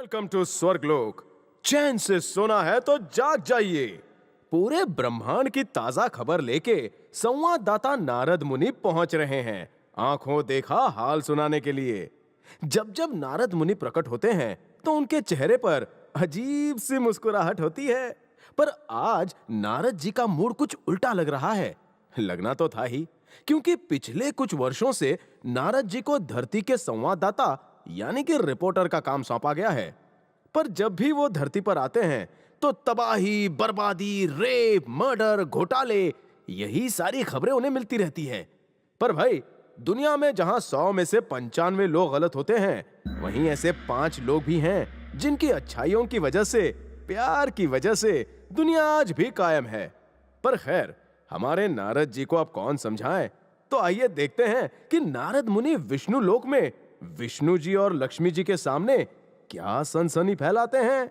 Welcome to स्वर्गलोक। चैन से सोना है तो जाग जाइए। पूरे ब्रह्मांड की ताजा खबर लेके संवाददाता नारद मुनि पहुंच रहे हैं, आंखों देखा हाल सुनाने के लिए। जब जब नारद मुनि प्रकट होते हैं तो उनके चेहरे पर अजीब सी मुस्कुराहट होती है। पर आज नारद जी का मूड कुछ उल्टा लग रहा है। लगना तो था ही, क्योंकि पिछले कुछ वर्षों से नारद जी को धरती के संवाददाता यानी कि रिपोर्टर का काम सौंपा गया है। पर जब भी वो धरती पर आते हैं तो तबाही, बर्बादी, रेप, मर्डर, घोटाले, यही सारी खबरें उन्हें मिलती रहती है। पर भाई, दुनिया में जहां 100 में से 95 लोग गलत होते हैं, वहीं ऐसे 5 लोग भी हैं जिनकी अच्छाइयों की वजह से, प्यार की वजह से दुनिया आज भी कायम है। पर खैर, हमारे नारद जी को अब कौन समझाएं? तो आइए देखते हैं कि नारद मुनि विष्णु लोक में विष्णु जी और लक्ष्मी जी के सामने क्या सनसनी फैलाते हैं।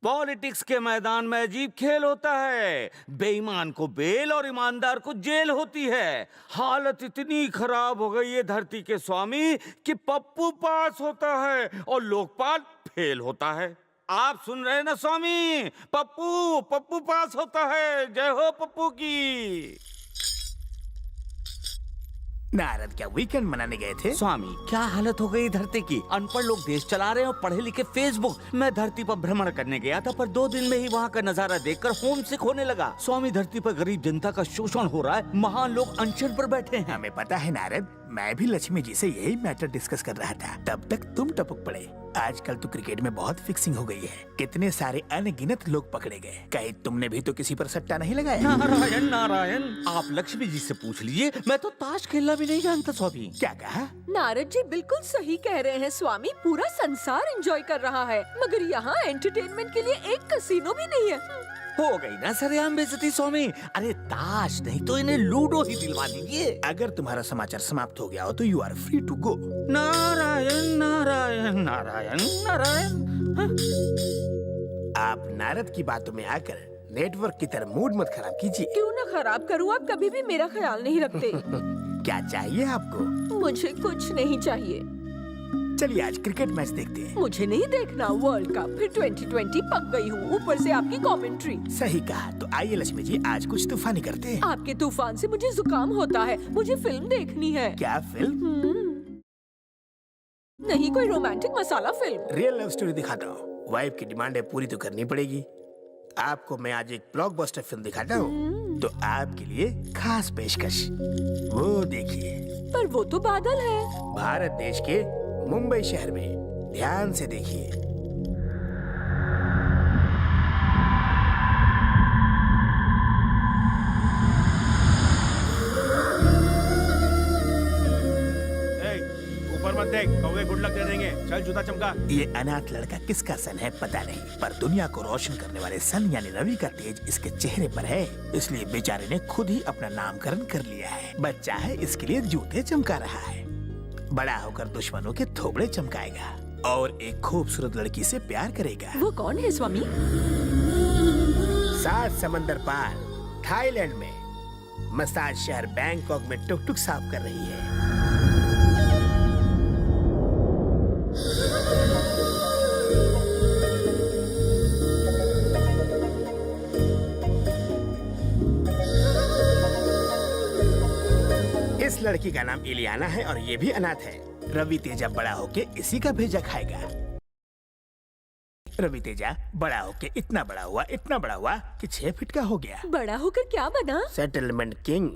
पॉलिटिक्स के मैदान में अजीब खेल होता है। बेईमान को बेल और ईमानदार को जेल होती है। हालत इतनी खराब हो गई है धरती के स्वामी कि पप्पू पास होता है और लोकपाल फेल होता है। आप सुन रहे हैं ना स्वामी? पप्पू पप्पू पास होता है। जय हो पप्पू की। नारद क्या वीकेंड मनाने गए थे? स्वामी, क्या हालत हो गई धरती की। अनपढ़ लोग देश चला रहे हैं और पढ़े लिखे फेसबुक। मैं धरती पर भ्रमण करने गया था, पर 2 दिन में ही वहाँ का नजारा देखकर होम सिक होने लगा। स्वामी, धरती पर गरीब जनता का शोषण हो रहा है। महान लोग अनशन पर बैठे हैं। हमें पता है नारद, मैं भी लक्ष्मी जी से यही मैटर डिस्कस कर रहा था, तब तक तुम टपक पड़े। आजकल तो क्रिकेट में बहुत फिक्सिंग हो गई है। कितने सारे अनगिनत लोग पकड़े गए। कहीं तुमने भी तो किसी पर सट्टा नहीं लगाया? नारायण नारायण, आप लक्ष्मी जी से पूछ लीजिए। मैं तो ताश खेलना भी नहीं जानता स्वामी। क्या कहा? नारद जी बिल्कुल सही कह रहे हैं स्वामी। पूरा संसार एंजॉय कर रहा है, मगर यहाँ एंटरटेनमेंट के लिए एक कैसीनो भी नहीं है। हो गई ना सरेआम बेइज्जती स्वामी। अरे ताश नहीं तो इन्हें लूडो ही दिलवा दीजिए। अगर तुम्हारा समाचार समाप्त हो गया हो तो you are free to go. Narayan Narayan Narayan Narayan. आप नारद की बातों में आकर नेटवर्क की तरह मूड मत खराब कीजिए। क्यों ना खराब करूँ, आप कभी भी मेरा ख्याल नहीं रखते। क्या चाहिए आपको? मुझे कुछ नहीं चाहिए। चलिए आज क्रिकेट मैच देखते हैं। मुझे नहीं देखना वर्ल्ड कप, फिर 2020 पक गई हूँ, ऊपर से आपकी कमेंट्री। सही कहा। तो आइए लक्ष्मी जी, आज कुछ तूफानी करते हैं। आपके तूफान से मुझे जुकाम होता है। मुझे फिल्म देखनी है। क्या फिल्म? नहीं, कोई रोमांटिक मसाला फिल्म। रियल लव स्टोरी दिखाता हूँ। वाइफ की डिमांड है, पूरी तो करनी पड़ेगी। आपको मैं आज एक ब्लॉकबस्टर फिल्म दिखाता हूँ, तो आपके लिए खास पेशकश। वो देखिए। पर वो तो बादल है। भारत देश के मुंबई शहर में। ध्यान से देखिए। ऊपर मत देख, कौवे गुड लक दे देंगे। चल जूता चमका। ये अनाथ लड़का किसका सन है पता नहीं, पर दुनिया को रोशन करने वाले सन यानी रवि का तेज इसके चेहरे पर है। इसलिए बेचारे ने खुद ही अपना नामकरण कर लिया है। बच्चा है, इसके लिए जूते चमका रहा है। बड़ा होकर दुश्मनों के थोबड़े चमकाएगा और एक खूबसूरत लड़की से प्यार करेगा। वो कौन है स्वामी? 7 समंदर पार थाईलैंड में मसाज शहर बैंकॉक में टुक टुक साफ कर रही है। इस लड़की का नाम इलियाना है और ये भी अनाथ है। रवि तेजा बड़ा होके इसी का भेजा खाएगा। रवि तेजा बड़ा होके इतना बड़ा हुआ कि 6 फीट का हो गया। बड़ा होकर क्या बना? Settlement king.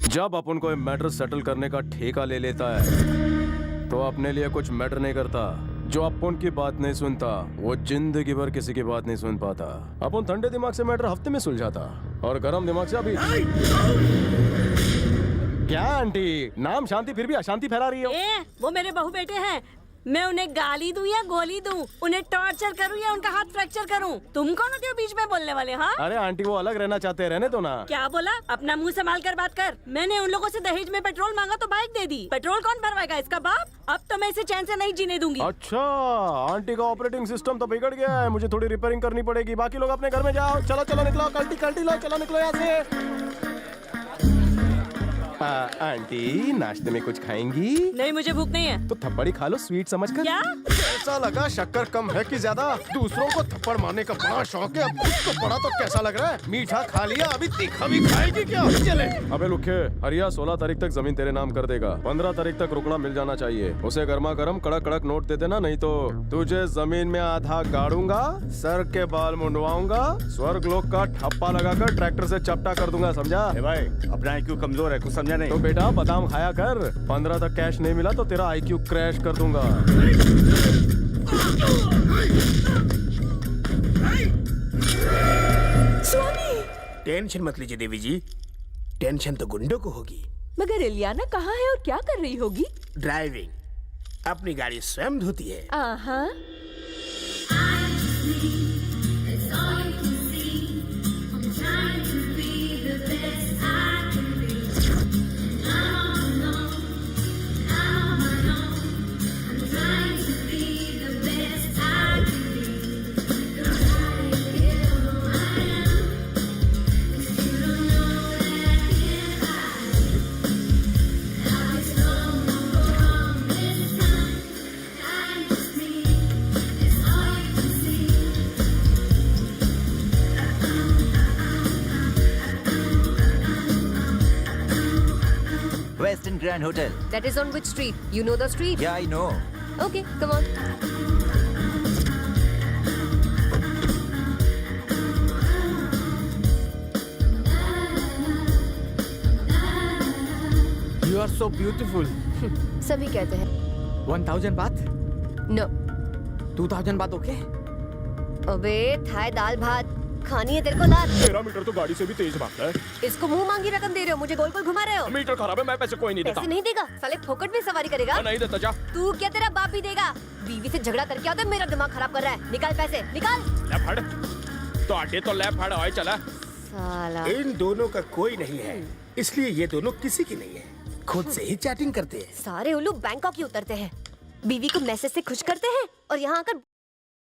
जब अपन कोई मैटर सेटल करने का ठेका ले लेता है तो अपने लिए कुछ मैटर नहीं करता। जो अपन की बात नहीं सुनता वो जिंदगी भर किसी की बात नहीं सुन पाता। अपन ठंडे दिमाग से मैटर हफ्ते में सुलझाता और गर्म दिमाग से अभी। क्या आंटी, नाम शांति फिर भी अशांति फैला रही हो? वो मेरे बहू बेटे हैं। मैं उन्हें गाली दूं या गोली दूं, उन्हें टॉर्चर करूं या उनका हाथ फ्रैक्चर करूं? तुम कौन होते हो बीच में बोलने वाले? हाँ, अरे आंटी वो अलग रहना चाहते हैं, रहने दो ना। क्या बोला? अपना मुंह संभाल कर बात कर। मैंने उन लोगों से दहेज में पेट्रोल मांगा तो बाइक दे दी। पेट्रोल कौन भरवाएगा? इसका बाप। अब तो मैं इसे चैन से नहीं जीने दूंगी। अच्छा, आंटी का ऑपरेटिंग सिस्टम तो बिगड़ गया है, मुझे थोड़ी रिपेयरिंग करनी पड़ेगी। बाकी लोग अपने घर में जाओ। चलो चलो निकलो, कल्टी कल्टी लो, चलो निकलो यहाँ से। आंटी नाश्ते में कुछ खाएंगी? नहीं, मुझे भूख नहीं है। तो थप्पड़ी खा लो स्वीट समझकर। क्या? कैसा लगा? शक्कर कम है कि ज्यादा? दूसरों को थप्पड़ मारने का बड़ा शौक है, अब खुद को बड़ा तो कैसा लग रहा है? मीठा खा लिया, अभी तीखा भी खाएगी क्या? चले। अबे लुखे, हरिया 16 तारीख तक जमीन तेरे नाम कर देगा। 15 तारीख तक रुकना मिल जाना चाहिए। उसे गर्मा गर्म कड़क कड़क नोट दे देना, नहीं तो तुझे जमीन में आधा गाड़ूंगा, सर के बाल मुंडवाऊंगा, स्वर्ग लोक का ठप्पा लगाकर ट्रैक्टर से चपटा कर दूंगा, समझा? भाई अपना IQ कमजोर है, कुछ समझा नहीं। तो बेटा बादाम खाया कर, 15 तक कैश नहीं मिला तो तेरा IQ क्रैश कर दूंगा। स्वामी, टेंशन मत लीजिए देवी जी, टेंशन तो गुंडों को होगी। मगर इलियाना कहाँ है और क्या कर रही होगी? ड्राइविंग, अपनी गाड़ी स्वयं धोती है। आहा, Western Grand Hotel. That is on which street? You know the street? Yeah, I know. Okay, come on. You are so beautiful. सभी कहते हैं। 1000 बात? No. 2000 बात ओके? अबे थाई दाल भात खानी है तेरे को दाल। मेरा मीटर तो गाड़ी से भी तेज भागता है। इसको मुंह मांगी रकम दे रहे हो, मुझे गोल गोल घुमा रहे हो। मीटर खराब है, मैं पैसे कोई नहीं देता। पैसे नहीं देगा? साले फोकट में सवारी करेगा? नहीं देता, जा। तू क्या, तेरा बाप भी देगा? बीवी से झगड़ा करके आता है, मेरा दिमाग खराब कर रहा है। निकाल पैसे, निकाल। ले फड़। तो आटे तो ले फड़, ओए चला। साला। इन दोनों का कोई नहीं है, इसलिए ये दोनों किसी की नहीं है, खुद से ही चैटिंग करते हैं। सारे उल्लू बैंकॉक ही उतरते हैं, बीवी को मैसेज से खुश करते हैं और यहाँ आकर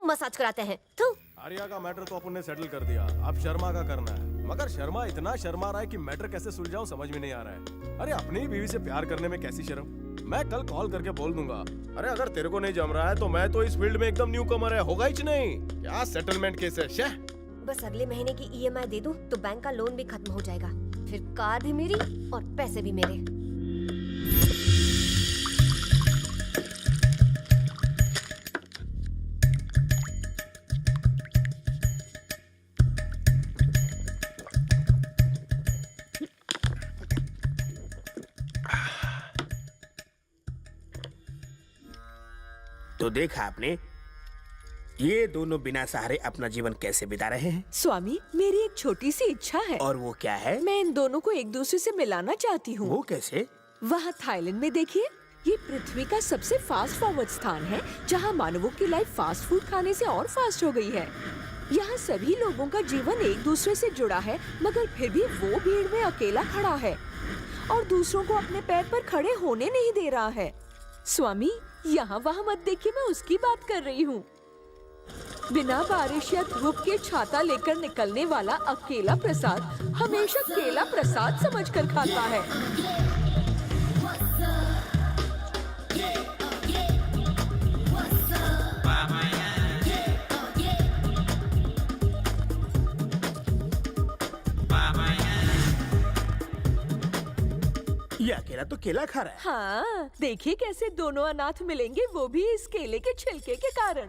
मसाज कराते हैं। थू। आर्या का मैटर तो अपन ने सेटल कर दिया, अब शर्मा का करना है। मगर शर्मा इतना शर्मा रहा है कि मैटर कैसे सुलझाऊं समझ में नहीं आ रहा है। अरे अपनी ही बीवी से प्यार करने में कैसी शर्म। मैं कल कॉल करके बोल दूंगा। अरे अगर तेरे को नहीं जम रहा है तो मैं तो इस फील्ड में एकदम न्यू कमर है, होगा ही नहीं। क्या सेटलमेंट केस है? शे। बस अगले महीने की EMI दे दूं तो बैंक का लोन भी खत्म हो जाएगा, फिर कार भी मेरी और पैसे भी मेरे। तो देखा आपने, ये दोनों बिना सहारे अपना जीवन कैसे बिता रहे हैं। स्वामी, मेरी एक छोटी सी इच्छा है। और वो क्या है? मैं इन दोनों को एक दूसरे से मिलाना चाहती हूँ। वो कैसे? वहाँ थाईलैंड में देखिए, ये पृथ्वी का सबसे फास्ट फॉरवर्ड स्थान है, जहाँ मानवों की लाइफ फास्ट फूड खाने से और फास्ट हो गई है। यहाँ सभी लोगों का जीवन एक दूसरे से जुड़ा है, मगर फिर भी वो भीड़ में अकेला खड़ा है और दूसरों को अपने पैर पर खड़े होने नहीं दे रहा है। स्वामी, यहाँ वहाँ मत देखिए, मैं उसकी बात कर रही हूँ। बिना बारिश या धूप के छाता लेकर निकलने वाला अकेला प्रसाद हमेशा केला प्रसाद समझकर खाता है। ये अकेला तो केला खा रहा है। हाँ, देखिए कैसे दोनों अनाथ मिलेंगे, वो भी इस केले के छिलके के कारण।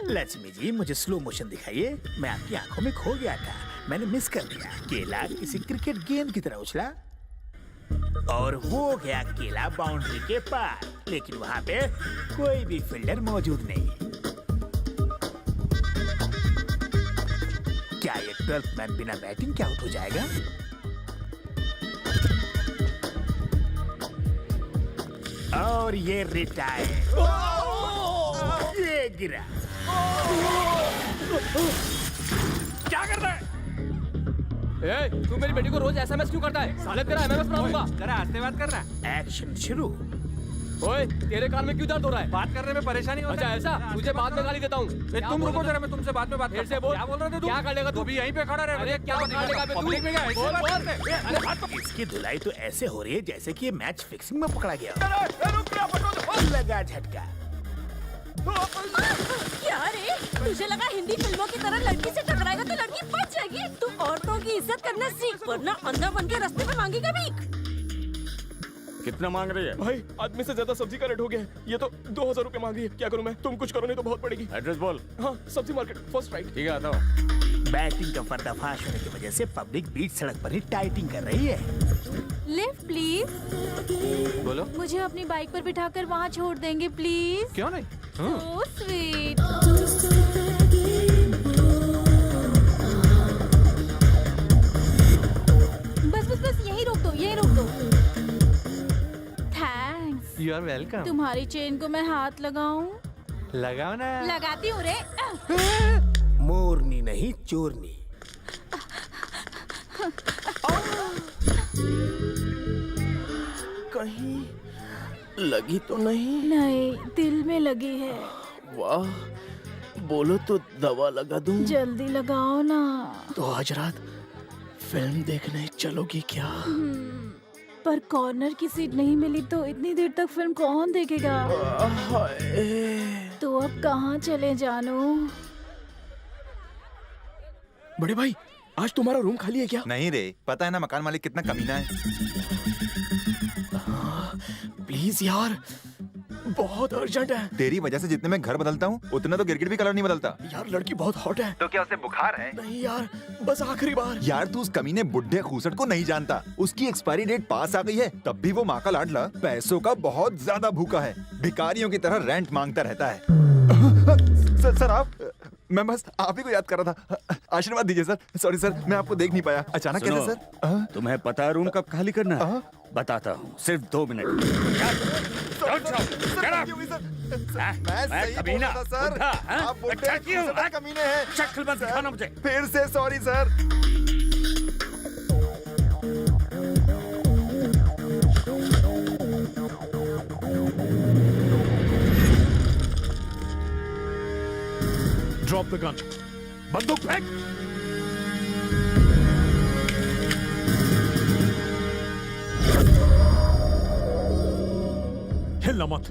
लक्ष्मी जी, मुझे स्लो मोशन दिखाइए। मैं आपकी आंखों में खो गया था, मैंने मिस कर दिया। केला किसी क्रिकेट गेंद की तरह उछला और वो गया केला बाउंड्री के पार, लेकिन वहाँ पे कोई भी फील्डर मौजूद नहीं। क्या ये 12th मैन बिना बैटिंग के आउट हो जाएगा। और ये रिटायर। ये गिरा। क्या कर रहा है? तू मेरी बेटी को रोज एसएमएस क्यों करता है? साले तेरा एमएमएस बना दूंगा। जरा आस्ते बात कर रहा है। एक्शन शुरू। ओए, तेरे कान में क्यों दर्द हो रहा है? बात करने में परेशानी होता अच्छा है। ऐसा? तुझे बाद में गाली देता हूँ। तुम रुको जरा, मैं तुमसे बाद में बात फिर से बोल। क्या बोल रहे थे तुम? क्या कर लेगा तू? भी यहीं पे खड़ा रहे। अरे क्या कर लेगा बे तू? पब्लिक में क्या ऐसे बोल, बात बोल। करते हैं? अरे हाथ पकड़। इसकी धुलाई तो ऐसे हो रही है जैसे कि ये मैच फिक्सिंग में पकड़ा गया। लगा झटका। क्या रे? तुझे लगा हिंदी फिल्मों की तरह लड़की से टकराएगा तो लड़की बच जाएगी? तू औरतों की इज्जत करना सीख, वरना अंधा बन के रास्ते में मांगेगा भीख। कितना मांग रही है? भाई आदमी से ज्यादा सब्जी का रेट हो गया है। ये तो 2000 रुपए मांग रही है। क्या करूं मैं? तुम कुछ करो नहीं तो बहुत पड़ेगी। एड्रेस बोल। हाँ, सब्जी मार्केट फर्स्ट राइट। ठीक है, आता हूँ। बैटिंग का पर्दाफाश होने की वजह से पब्लिक बीच सड़क पर ही टाइटिंग कर रही है। Lift please. बोलो। मुझे अपनी बाइक पर बिठाकर वहाँ छोड़ देंगे प्लीज। क्यों नहीं? So sweet. बस बस बस यहीं रोक दो, यहीं रोक दो। थैंक्स। You are welcome. तुम्हारी चेन को मैं हाथ लगाऊं? लगाओ ना। लगाती हूँ रे। मोरनी नहीं चोरनी। कहीं लगी तो नहीं? नहीं, दिल में लगी है। वाह, बोलो तो दवा लगा दूं। जल्दी लगाओ ना। तो आज रात फिल्म देखने चलोगी क्या? पर कॉर्नर की सीट नहीं मिली तो इतनी देर तक फिल्म कौन देखेगा? तो अब कहाँ चले जानू? बड़े भाई, आज तुम्हारा रूम खाली है क्या? नहीं रे, पता है ना मकान मालिक कितना कमीना है। प्लीज यार, बहुत अर्जेंट है। तेरी वजह से जितने मैं घर बदलता हूँ उतना तो गिरगिट भी कलर नहीं बदलता। यार लड़की बहुत हॉट है। तो क्या उसे बुखार है? नहीं यार, बस आखिरी बार। यार तू उस कमीने बुढ़े खूसट को नहीं जानता। उसकी एक्सपायरी डेट पास आ गई है, तब भी वो माँ का लाडला पैसों का बहुत ज्यादा भूखा है। भिखारियों की तरह रेंट मांगता रहता है। सर आप, मैं बस आप ही को याद कर रहा था। आशीर्वाद दीजिए सर। सॉरी सर, मैं आपको देख नहीं पाया। अचानक कैसे सर? तुम्हें पता है रूम कब खाली करना है? बताता हूँ, सिर्फ 2 मिनट। मैं सही बोल रहा था सर। आप बुढ़े खूसट कमीने हैं। शक्ल मत दिखाना मुझे। फिर से sorry sir. Drop the gun. बंदूक फेंक। हिलना मत,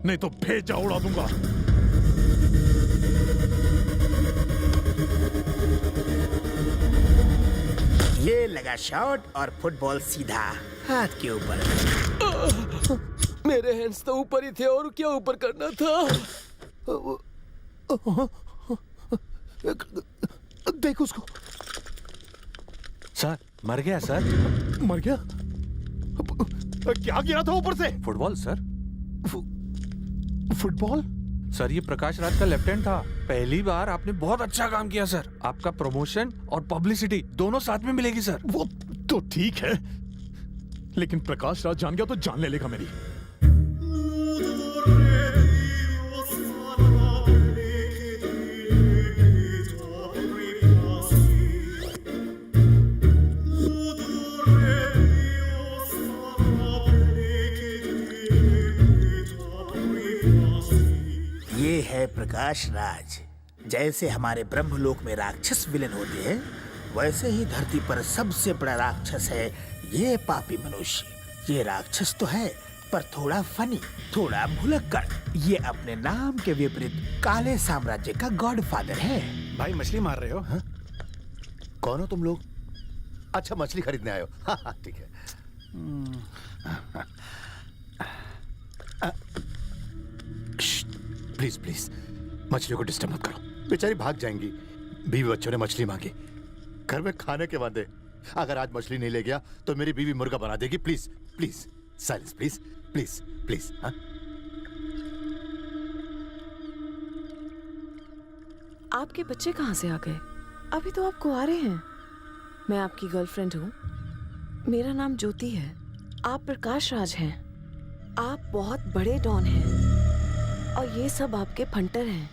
नहीं तो भेजा उड़ा दूंगा। ये लगा शॉट और फुटबॉल सीधा हाथ के ऊपर। मेरे हैंड्स तो ऊपर ही थे और क्या ऊपर करना था? देख उसको। सर मर गया सर। मर गया? क्या गिरा था ऊपर से? Football sir. फुटबॉल? सर ये प्रकाश राज का लेफ्टिनेंट था। पहली बार आपने बहुत अच्छा काम किया सर। आपका प्रमोशन और पब्लिसिटी दोनों साथ में मिलेगी सर। वो तो ठीक है, लेकिन प्रकाश राज जान गया तो जान ले लेगा मेरी। ये है प्रकाश राज। जैसे हमारे ब्रह्मलोक में राक्षस विलेन होते हैं, वैसे ही धरती पर सबसे बड़ा राक्षस है ये पापी मनुष्य। ये राक्षस तो है पर थोड़ा फनी, थोड़ा भुलक्कड़। ये अपने नाम के विपरीत काले साम्राज्य का गॉडफादर है। भाई मछली मार रहे हो? हाँ? कौन हो तुम लोग? अच्छा मछली खरीदने आए हो। हाँ हाँ ठीक है। प्लीज प्लीज मछलियों को डिस्टर्ब मत करो, बेचारी भाग जाएंगी। बीवी बच्चों ने मछली मांगी, घर में खाने के वादे। अगर आज मछली नहीं ले गया तो मेरी बीवी मुर्गा बना देगी। Please please silence please please please. हाँ आपके बच्चे कहाँ से आ गए? अभी तो आप कुंवारे हैं। मैं आपकी गर्लफ्रेंड हूँ। मेरा नाम ज्योति है। आप प्रकाश राज हैं। आप बहुत बड़े डॉन हैं और ये सब आपके फंटर हैं।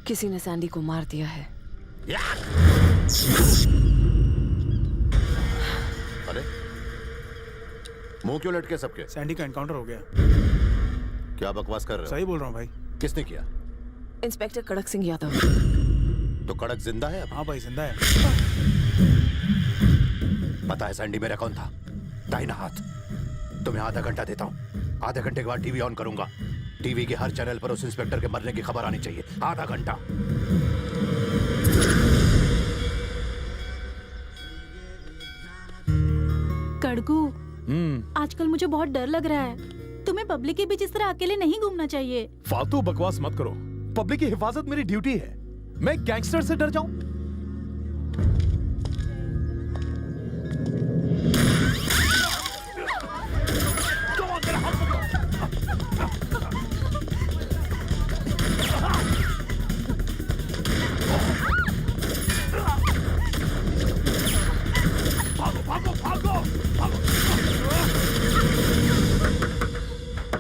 किसी ने सैंडी को मार दिया है। अरे मुंह क्यों लटके सबके? सैंडी का एनकाउंटर हो गया। क्या बकवास कर रहे हो? सही बोल रहा हूँ भाई। किसने किया? इंस्पेक्टर कड़क सिंह यादव। तो कड़क जिंदा है? हाँ भाई जिंदा है। पता है सैंडी मेरा कौन था? दाहिना हाथ। तुम्हें आधा घंटा देता हूँ। आधे घंटे के बाद टीवी ऑन करूंगा। टीवी के हर चैनल पर उस इंस्पेक्टर के मरने की खबर आनी चाहिए। आधा घंटा। कड़कू, आजकल मुझे बहुत डर लग रहा है। तुम्हें पब्लिक के बीच इस तरह अकेले नहीं घूमना चाहिए। फालतू बकवास मत करो। पब्लिक की हिफाजत मेरी ड्यूटी है। मैं गैंगस्टर से डर जाऊं?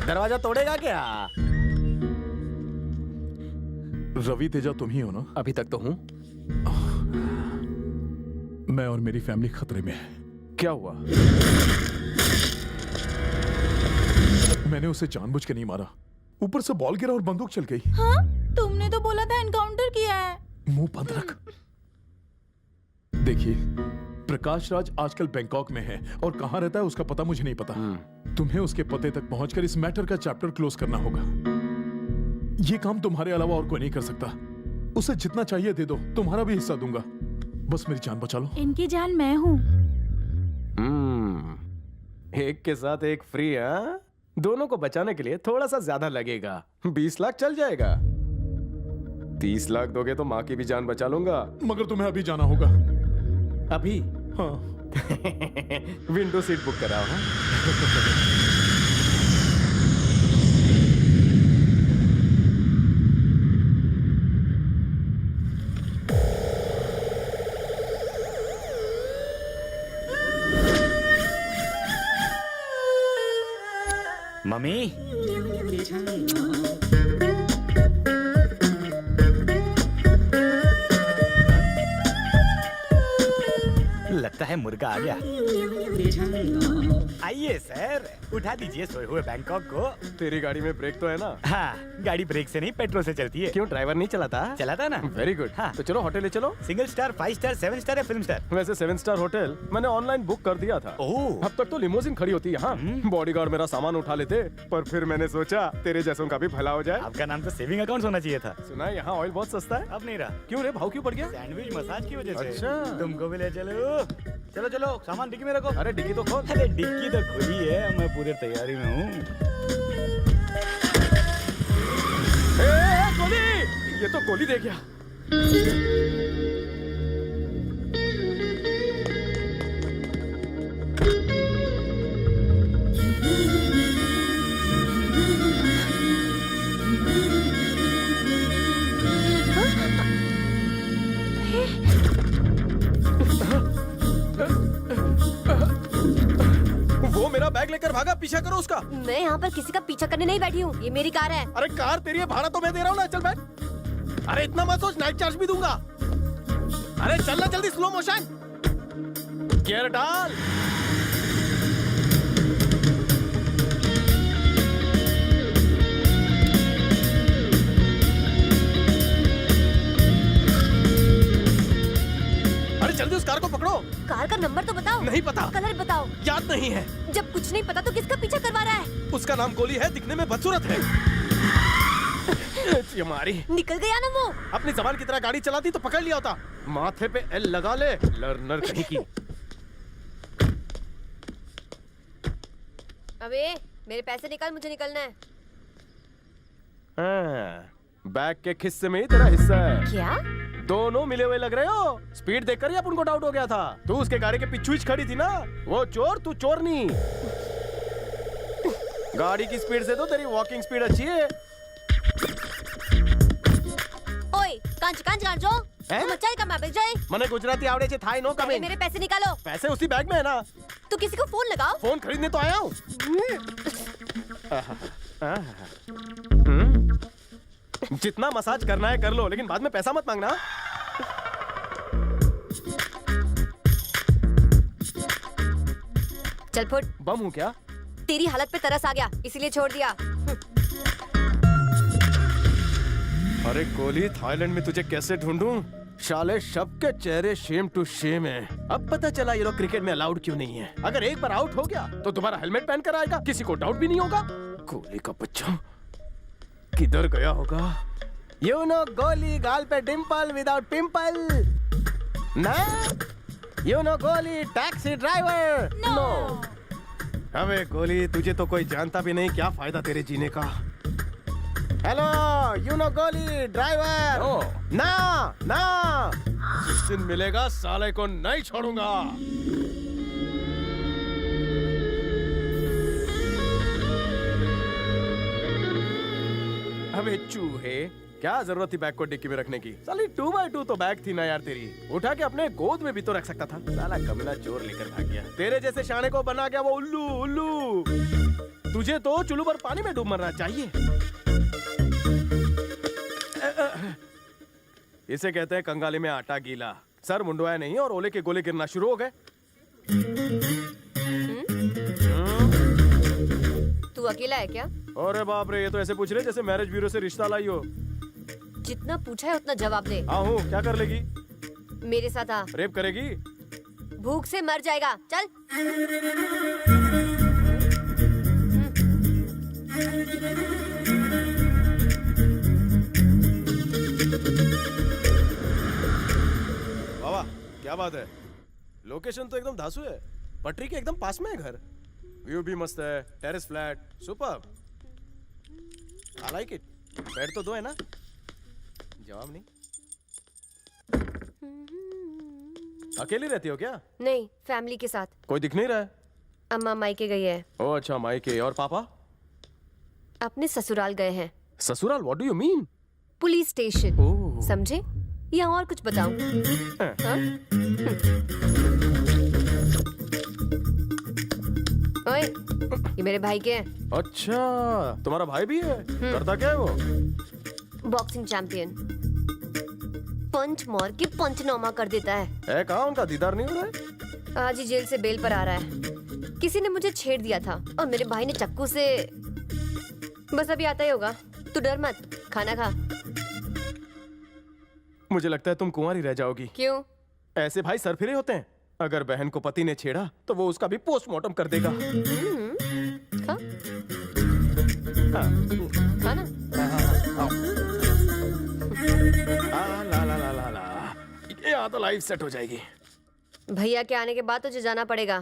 दरवाजा तोड़ेगा क्या? रवि तेजा तुम ही हो ना? अभी तक तो हूँ। मैं और मेरी फैमिली खतरे में है। क्या हुआ? मैंने उसे जानबूझ के नहीं मारा। ऊपर से बॉल गिरा और बंदूक चल गई। हाँ? तुमने तो बोला था एनकाउंटर किया है। मुंह बंद रख। देखिए, प्रकाश राज आजकल बैंकॉक में है और कहाँ रहता है उसका पता मुझे नहीं पता। तुम्हें उसके पते तक पहुंचकर इस मैटर का चैप्टर क्लोज करना होगा। ये काम तुम्हारे अलावा और कोई नहीं कर सकता। उसे जितना चाहिए दे दो, तुम्हारा भी हिस्सा दूंगा। बस मेरी जान बचा लो। इनकी जान मैं हूँ। एक के साथ एक फ्री। हाँ, दोनों को बचाने के लिए थोड़ा सा ज्यादा लगेगा। 20 लाख चल जाएगा। 30 लाख दोगे तो माँ की भी जान बचा लूंगा। मगर तुम्हें अभी जाना होगा। अभी? हाँ। विंडो सीट बुक कराओ। हाँ? मम्मी, लगता है मुर्गा आ गया। आइए सर, उठा दीजिए सोए हुए बैंकॉक को। तेरी गाड़ी में ब्रेक तो है ना? हाँ, गाड़ी ब्रेक से नहीं पेट्रोल से चलती है। क्यों, ड्राइवर नहीं चलाता? चलाता ना। Very good. हाँ। तो चलो होटल ले चलो। सिंगल स्टार, 5 स्टार, 7 स्टार या फिल्म स्टार? वैसे 7 स्टार होटल मैंने ऑनलाइन बुक कर दिया था। ओह। अब तक तो लिमोजिन खड़ी होती है यहाँ। बॉडीगार्ड मेरा सामान उठा लेते, पर फिर मैंने सोचा तेरे जैसों का भी भला हो जाए। आपका नाम तो सेविंग अकाउंट होना चाहिए था। सुना है यहाँ ऑयल बहुत सस्ता है। अब नहीं रहा। क्यों रे, भाव क्यों बढ़ गया? सैंडविच मसाज की वजह से। अच्छा। तुमको भी ले चलो। चलो चलो, सामान डिक्की में रखो। अरे डिक्की तो खोल। अरे डिक्की तो खुली है, मैं पूरी तैयारी में हूँ। गोली! ये तो गोली दे गया। वो मेरा बैग लेकर भागा, पीछा करो उसका। मैं यहाँ पर किसी का पीछा करने नहीं बैठी हूँ। ये मेरी कार है। अरे कार तेरी है, भाड़ा तो मैं दे रहा हूँ ना। चल बैठ। अरे इतना मत सोच, नाइट चार्ज भी दूंगा। अरे चलना जल्दी, स्लो मोशन। गियर डाल। अरे जल्दी उस कार को पकड़ो। कार का नंबर तो बताओ। नहीं पता। कलर बताओ। याद नहीं है। जब कुछ नहीं पता तो किसका पीछा करवा रहा है? उसका नाम गोली है, दिखने में बदसूरत है। ये मारी। निकल गया ना वो। अपनी जबान की तरह गाड़ी चलाती तो पकड़ लिया होता। माथे पे एल लगा ले, लर्नर कहीं की। अबे मेरे पैसे निकाल, मुझे निकलना है। बैग के खिस्से में ही तेरा हिस्सा है। क्या? दोनों मिले हुए लग रहे हो। स्पीड देखकर ही अपन को डाउट हो गया था। तू उसके गाड़ी के पीछू ही खड़ी थी ना। वो चोर, तू चोर नहीं। गाड़ी की स्पीड से तो तेरी वॉकिंग स्पीड अच्छी है। ओए कांच कांच कांचो। हैं? तो मचाई का मैं जाए મને ગુજરાતી આવડે છે થાય નો पहले કમે मेरे पैसे निकालो। पैसे उसी बैग में है ना तो किसी को फोन लगाओ। फोन खरीदने तो आया हूँ जितना मसाज करना है कर लो लेकिन बाद में पैसा मत मांगना चल फुट। बम हूँ क्या तेरी हालत पे तरस आ गया इसीलिए छोड़ दिया। अरे कोहली थाईलैंड में तुझे कैसे ढूंढूं शाले सबके चेहरे शेम टू शेम है अब पता चला ये लोग क्रिकेट में अलाउड क्यों नहीं है अगर एक बार आउट हो गया तो दोबारा हेलमेट पहन कर आएगा किसी को डाउट भी नहीं होगा कोहली का बच्चा किधर गया होगा यू नो गोली गाल पे डिंपल विदाउट पिंपल ना यू नो गोली टैक्सी ड्राइवर नो अबे गोली तुझे तो कोई जानता भी नहीं क्या फायदा तेरे जीने का हेलो यू नो गोली ड्राइवर ना ना जिस दिन मिलेगा साले को नहीं छोड़ूंगा अबे चूहे क्या जरूरत थी बैग को डिक्की में रखने की साली 2x2 तो बैग थी ना यार तेरी उठा के अपने गोद में भी तो रख सकता था साला कमीना चोर लेकर भाग गया तेरे जैसे शाने को बना गया वो उल्लू उल्लू तुझे तो चुल्लू पर पानी में डूब मरना चाहिए इसे कहते हैं कंगाली में आटा गीला सर मुंडवाया नहीं और ओले के गोले गिरना शुरू हो गए तू अकेला है क्या? अरे बाप रे ये तो ऐसे पूछ रहे जैसे मैरिज ब्यूरो से रिश्ता लाई हो जितना पूछा है उतना जवाब दे। हाँ हूँ क्या कर लेगी मेरे साथ आ। रेप करेगी भूख से मर जाएगा चल। बाबा क्या बात है लोकेशन तो एकदम धांसू है पटरी के एकदम पास में है घर व्यू भी मस्त है terrace flat superb I like it bed तो दो है ना जवाब नहीं अकेली रहती हो क्या नहीं फैमिली के साथ। कोई दिख नहीं रहा है अम्मा मायके गई है। ओह अच्छा मायके और पापा अपने ससुराल गए हैं। ससुराल what do you mean police station समझे या और कुछ बताऊं? हाँ? ओए ये मेरे भाई के हैं। अच्छा तुम्हारा भाई भी है करता क्या है वो बॉक्सिंग चैंपियन पंच मार के पंचनामा कर देता है कहाँ उनका दीदार नहीं हो रहा है आज ही जेल से बेल पर आ रहा है किसी ने मुझे छेड़ दिया था और मेरे भाई ने चाकू से बस अभी आता ही होगा तू डर मत खाना खा। मुझे लगता है तुम कुंवारी रह जाओगी। क्यों? ऐसे भाई सरफिरे होते हैं अगर बहन को पति ने छेड़ा तो वो उसका भी पोस्टमार्टम कर देगा। खा खाना ला ला ला ला ला यहाँ तो लाइफ सेट हो जाएगी। भैया के आने के बाद तुझे जाना पड़ेगा।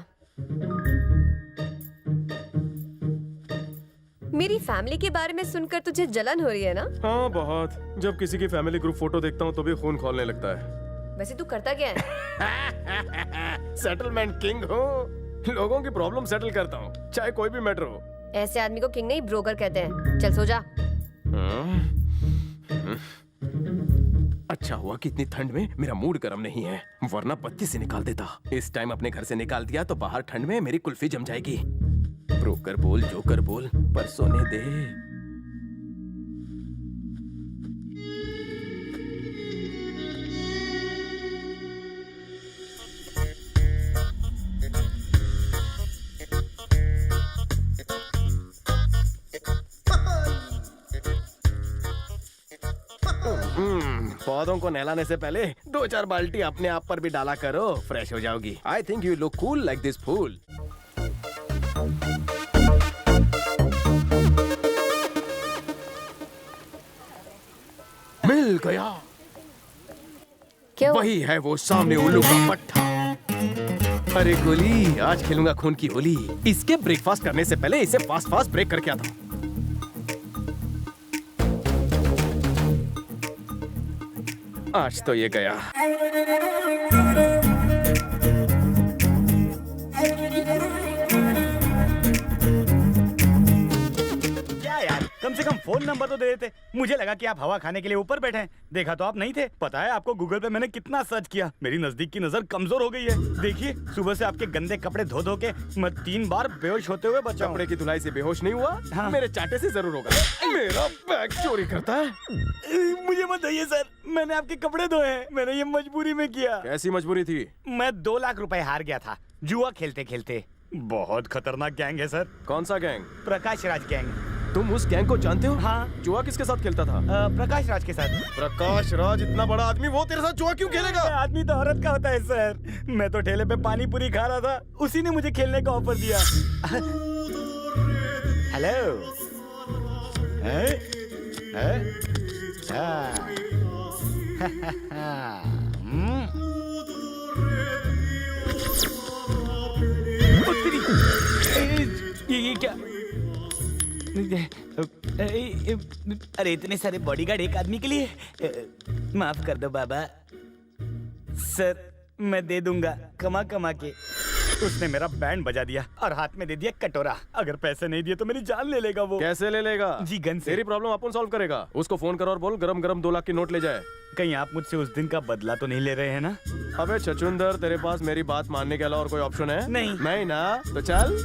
मेरी फैमिली के बारे में सुनकर तुझे जलन हो रही है ना? हाँ बहुत जब किसी की फैमिली ग्रुप फोटो देखता हूँ तो भी खून खौलने लगता है। वैसे तू करता क्या है? सेटलमेंट किंग हूँ लोगों की प्रॉब्लम सेटल करता हूँ चाहे कोई भी मैटर हो। ऐसे आदमी को किंग नहीं ब्रोकर कहते हैं। चल सो जा। अच्छा हुआ कि इतनी ठंड में मेरा मूड गर्म नहीं है वरना बत्ती से निकाल देता। इस टाइम अपने घर से निकाल दिया तो बाहर ठंड में मेरी कुल्फी जम जाएगी। ब्रोकर बोल जोकर बोल पर सोने दे। पौधों को नहलाने से पहले 2-4 बाल्टी अपने आप पर भी डाला करो फ्रेश हो जाओगी। I think you look cool like this fool. मिल गया। क्या? वही है वो सामने उल्लू का पट्टा। अरे गोली आज खेलूंगा खून की होली। इसके ब्रेकफास्ट करने से पहले इसे फास्ट फास्ट ब्रेक करके आता हूँ। आज तो ये गया। क्या यार कम से कम फोन नंबर तो दे देते। मुझे लगा कि आप हवा खाने के लिए ऊपर बैठे हैं, देखा तो आप नहीं थे। पता है आपको, गूगल पे मैंने कितना सर्च किया, मेरी नजदीक की नजर कमजोर हो गई है। देखिए सुबह से आपके गंदे कपड़े धो धो के मैं 3 बार बेहोश होते हुए बचा हूं। कपड़े की धुलाई से बेहोश नहीं हुआ? हाँ। मेरे चाटे से जरूर होगा। मेरा बैग चोरी करता है। मुझे बताइए सर, मैंने आपके कपड़े धोए हैं, मैंने ये मजबूरी में किया। कैसी मजबूरी थी? मैं 2 लाख रुपए हार गया था जुआ खेलते खेलते। बहुत खतरनाक गैंग है सर। कौन सा गैंग? प्रकाश राज गैंग। तुम उस गैंग को जानते हो? हाँ। जुआ किसके साथ खेलता था? प्रकाश राज के साथ। प्रकाश राज इतना बड़ा आदमी, वो तेरे साथ जुआ क्यों खेलेगा? आदमी तो औरत का होता है सर। मैं तो ठेले पे पानी पूरी खा रहा था, उसी ने मुझे खेलने का ऑफर दिया। हेलो। ये क्या? अरे इतने सारे बॉडीगार्ड एक आदमी के लिए? माफ कर दो बाबा। सर मैं दे दूंगा कमा कमा के। उसने मेरा बैंड बजा दिया और हाथ में दे दिया कटोरा। अगर पैसे नहीं दिए तो मेरी जान ले लेगा वो। कैसे ले लेगा? जी गन से। तेरी प्रॉब्लम अपन सॉल्व करेगा। उसको फोन कर और बोल गरम गरम 2 लाख की नोट ले जाए। कहीं आप मुझसे उस दिन का बदला तो नहीं ले रहे हैं ना? अबे छछुंदर, तेरे पास मेरी बात मानने के अलावा और कोई ऑप्शन है? नहीं ना, तो चल।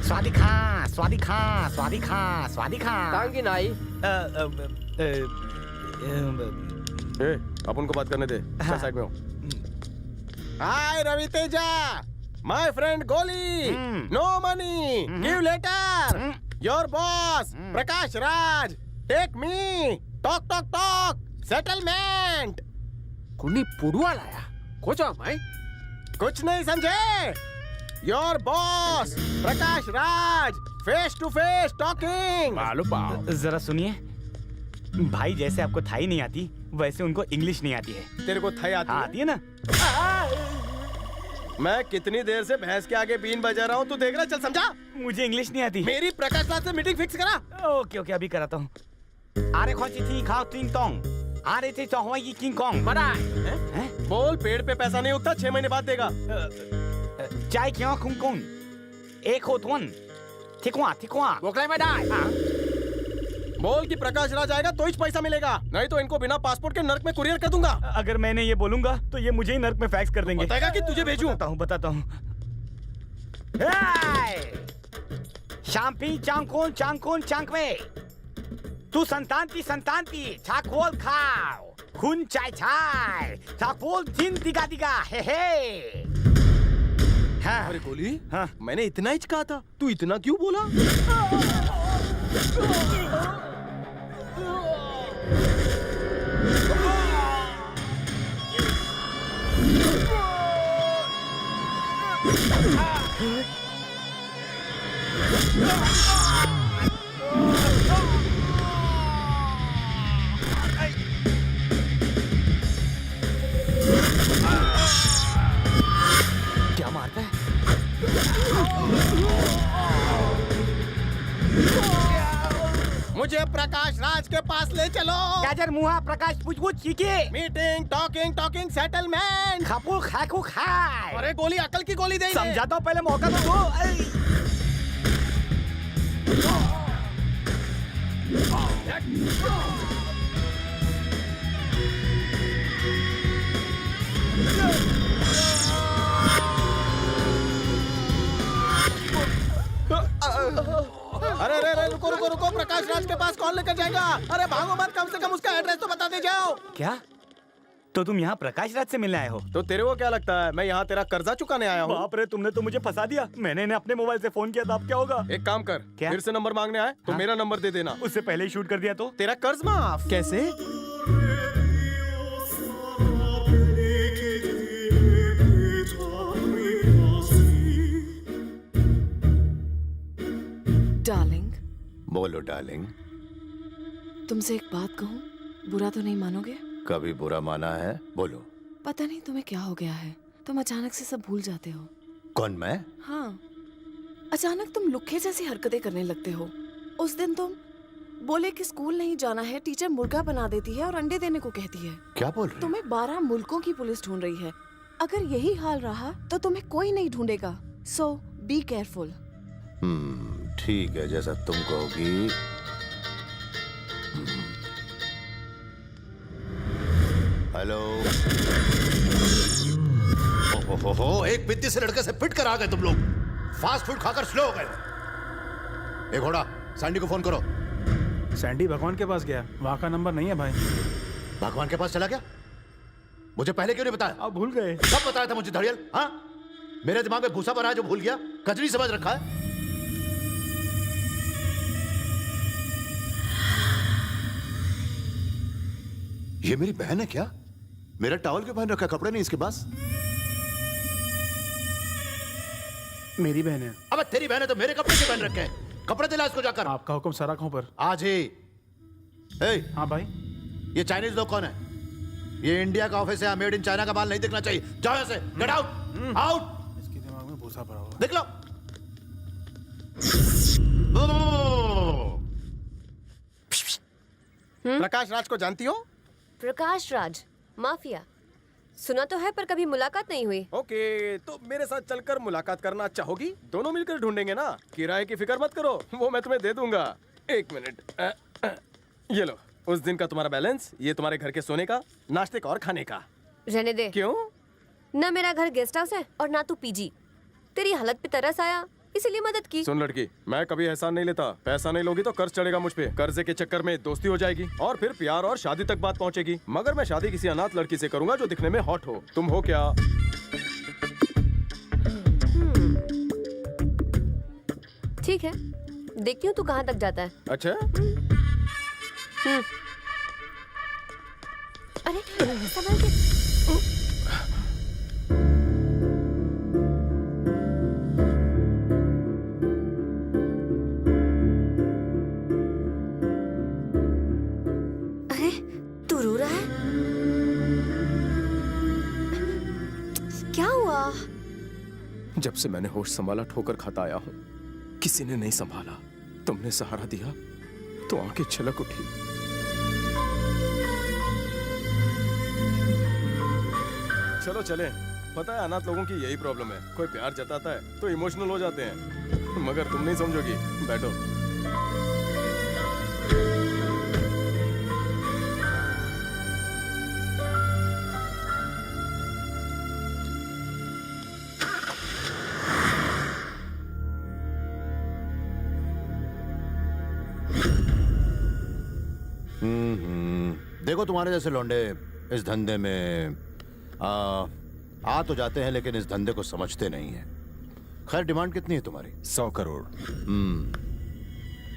स्वादिखा स्वादिखा स्वादिखा स्वादिखा। टांगी नाई। अपन को बात करने दे। चल साइड में हो। Hi Ravi Teja, my friend Goli. No money, give letter. Your boss Prakash Raj, take me, talk talk talk, settlement. कुनी पुड़वा लाया कोचा मैं? कुछ नहीं समझे? Your boss Prakash Raj, face to face talking. जरा सुनिए भाई, जैसे आपको थाई नहीं आती वैसे उनको इंग्लिश नहीं आती है। तेरे को थाई आती है ना? मैं कितनी देर से भैंस के आगे बीन बजा रहा हूँ, तू देख रहा? चल समझा। मुझे इंग्लिश नहीं आती। मेरी प्रकाश राज से मीटिंग फिक्स करा। ओके ओके अभी कराता हूँ। अरे कौन सी थी खाओ टिंग टोंग, अरे थी चौहवाई किंग कॉन्ग। बड़ा बोल, पेड़ पे पैसा नहीं उगता, 6 महीने बाद देगा। चाय क्यों कुंग कुंग, एक हो तुन थिकवा थिकवा वोकले में डाल। बोल कि प्रकाश राज आएगा तो ही पैसा मिलेगा, नहीं तो इनको बिना पासपोर्ट के नर्क में कुरियर कर दूंगा। अगर मैंने ये बोलूंगा तो ये मुझे ही नर्क में फैक्स कर देंगे। बताएगा कि तुझे भेजूं? बताता हूँ। शाम्पी चांगकोन चांगकोन चांगवे, तू संतांती चाकोल खाओ, खून चाय चाय, चाकोल तीन दिगा दिगा, हे हे। हाँ। अरे गोली, हाँ। मैंने इतना ही कहा था, तू इतना क्यों बोला? क्या मारता है? मुझे प्रकाश राज के पास ले चलो। गाजर मुहा प्रकाश पूछ चीके। Meeting talking settlement. खापू खाकू खाए। अरे गोली, अकल की गोली दे। समझाता हूँ, पहले मौका तो दो। अरे रुको, प्रकाश राज के पास कौन लेकर जाएगा? अरे भागो मत, कम से कम उसका एड्रेस तो बता दे जाओ। क्या? तो तुम यहाँ प्रकाश राज से मिलने आए हो? तो तेरे को क्या लगता है मैं यहाँ तेरा कर्जा चुकाने आया हूँ? बाप रे, तुमने तो मुझे फंसा दिया। मैंने इन्हें अपने मोबाइल से फोन किया था, अब क्या होगा? एक काम कर, क्या? फिर से नंबर मांगने आए तो मेरा नंबर दे देना। उससे पहले ही शूट कर दिया तो तेरा कर्ज माफ। कैसे? डार्लिंग, बोलो डार्लिंग। तुमसे एक बात कहूँ, बुरा तो नहीं मानोगे? कभी बुरा माना है? बोलो। पता नहीं तुम्हें क्या हो गया है, तुम अचानक से सब भूल जाते हो। कौन, मैं? हाँ, अचानक तुम लुक्खे जैसी हरकतें करने लगते हो। उस दिन तुम बोले कि स्कूल नहीं जाना है, टीचर मुर्गा बना देती है और अंडे देने को कहती है। क्या बोल रहे? तुम्हें 12 मुल्कों की पुलिस ढूंढ रही है। अगर यही हाल रहा तो तुम्हें कोई नहीं ढूंढेगा। सो बी केयरफुल। ठीक है, जैसा तुम कहोगी। हेलो। हो, एक बित्ती से लड़के से पिट कर आ गए तुम लोग। फास्ट फूड खाकर स्लो हो गए। एक घोड़ा सैंडी को फोन करो। सैंडी भगवान के पास गया, वहाँ का नंबर नहीं है भाई। भगवान के पास चला गया? मुझे पहले क्यों नहीं बताया? आप भूल गए। कब बताया था मुझे धड़ियल? हाँ, मेरे दिमाग में भूसा भरा है जो भूल गया। कजरी समझ रखा है। ये मेरी बहन है क्या? मेरा टॉवल क्यों पहन रखा? कपड़े नहीं इसके पास? मेरी बहन है। अबे तेरी बहन है तो मेरे कपड़े क्यों पहन रखे हैं? कपड़े दिला इसको जाकर। आपका हुक्म सर आंखों पर। आज ही। हाँ भाई। ये चाइनीज लोग कौन है? ये इंडिया का ऑफिस है, मेड इन चाइना का माल नहीं दिखना चाहिए। जाओ यहाँ से, गेट आउट, आउट। इसके दिमाग में भूसा भरा हुआ। देख लो। प्रकाश राज को जानती हो? प्रकाश राज, माफिया। सुना तो है पर कभी मुलाकात नहीं हुई। ओके, तो मेरे साथ चलकर मुलाकात करना चाहोगी? दोनों मिलकर ढूंढेंगे ना। किराए की फिक्र मत करो, वो मैं तुम्हें दे दूंगा। एक मिनट, ये लो, उस दिन का तुम्हारा बैलेंस, ये तुम्हारे घर के सोने का, नाश्ते का और खाने का। रहने दे। क्यों? ना मेरा घर गेस्ट हाउस है और ना तू पीजी। तेरी हालत पे तरस आया, इसीलिए मदद की। सुन लड़की, मैं कभी एहसान नहीं लेता। पैसा नहीं लोगी तो कर्ज चढ़ेगा मुझ पे। कर्जे के चक्कर में दोस्ती हो जाएगी और फिर प्यार और शादी तक बात पहुंचेगी। मगर मैं शादी किसी अनाथ लड़की से करूंगा जो दिखने में हॉट हो। तुम हो क्या? ठीक है, देखती हूँ तू कहाँ तक जाता है। अच्छा। अरे संभाल के। अरे तू रो रहा है? क्या हुआ? जब से मैंने होश संभाला ठोकर खाता आया हूँ। किसी ने नहीं संभाला, तुमने सहारा दिया तो आंखें छलक उठी। चलो चलें। पता है अनाथ लोगों की यही प्रॉब्लम है। कोई प्यार जताता है तो इमोशनल हो जाते हैं, मगर तुम नहीं समझोगी। बैठो। देखो, तुम्हारे जैसे लौंडे इस धंधे में आ तो जाते हैं, लेकिन इस धंधे को समझते नहीं है। खैर, डिमांड कितनी है तुम्हारी? 100 करोड़।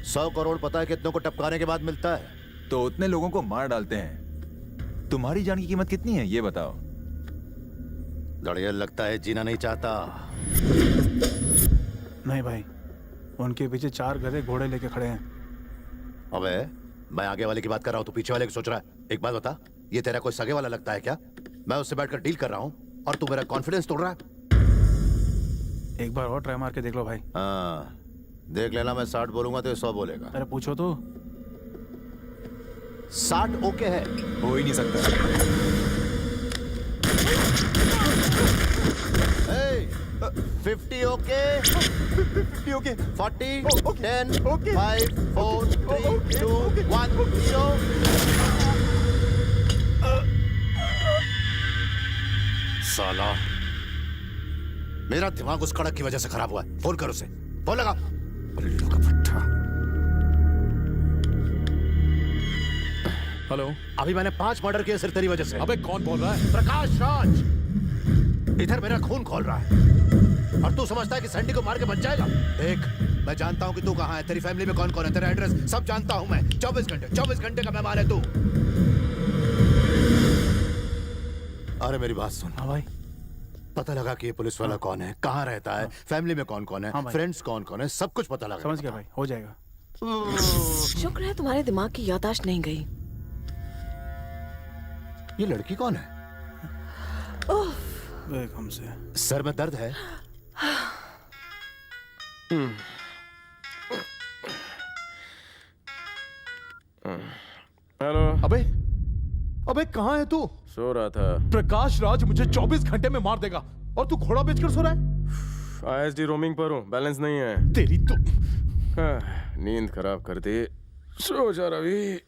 100 करोड़ पता है कितनों को टपकाने के बाद मिलता है? तो उतने लोगों को मार डालते हैं। तुम्हारी जान की कीमत कितनी है ये बताओ। धड़ियल लगता है जीना नहीं चाहता। नहीं भाई, उनके पीछे 4 गधे घोड़े लेके खड़े हैं। अबे, मैं आगे वाले की बात कर रहा हूँ, तू पीछे वाले की सोच रहा है। एक बात बता, ये तेरा कोई सगे वाला लगता है क्या? मैं उससे बैठकर डील कर रहा हूँ और तू मेरा कॉन्फिडेंस तोड़ रहा है। एक बार और ट्राई मार के देख लो भाई। हाँ, देख लेना। मैं 60 बोलूंगा तो ये 100 बोलेगा। अरे पूछो तो। 60 ओके है? हो ही नहीं सकता। 50 ओके? 50 ओके? 40, 10, 5, 4, 3, 2, 1, 0। साला, मेरा दिमाग उस कड़क की वजह से खराब हुआ है। फोन कर उसे, फोन लगा। उल्लू का पट्टा। हेलो। अभी मैंने 5 मर्डर किए सिर्फ तेरी वजह से। अबे कौन बोल रहा है? प्रकाश राज। इधर मेरा खून खोल रहा है और तू समझता है कि सैंडी को मार के बच जाएगा? देख, मैं जानता हूँ कि तू कहाँ है, तेरी फैमिली में कौन कौन है, तेरा एड्रेस सब जानता हूँ मैं। 24 घंटे का मेहमान है तू। अरे मेरी बात सुन। हाँ भाई। पता लगा कि ये पुलिस वाला कौन है, कहाँ रहता है, फैमिली में कौन कौन है, फ्रेंड्स कौन कौन है, सब कुछ पता लगा। समझ गया भाई, हो जाएगा। शुक्र है तुम्हारे दिमाग की याददाश्त नहीं गई। ये लड़की कौन है? देख हमसे। सर में दर्द है? हेलो। अबे कहाँ है तू? सो रहा था। प्रकाश राज मुझे 24 घंटे में मार देगा और तू घोड़ा बेचकर सो रहा है? ISD रोमिंग पर हूँ, बैलेंस नहीं है। तेरी तो नींद खराब कर दी। सो जा रवि।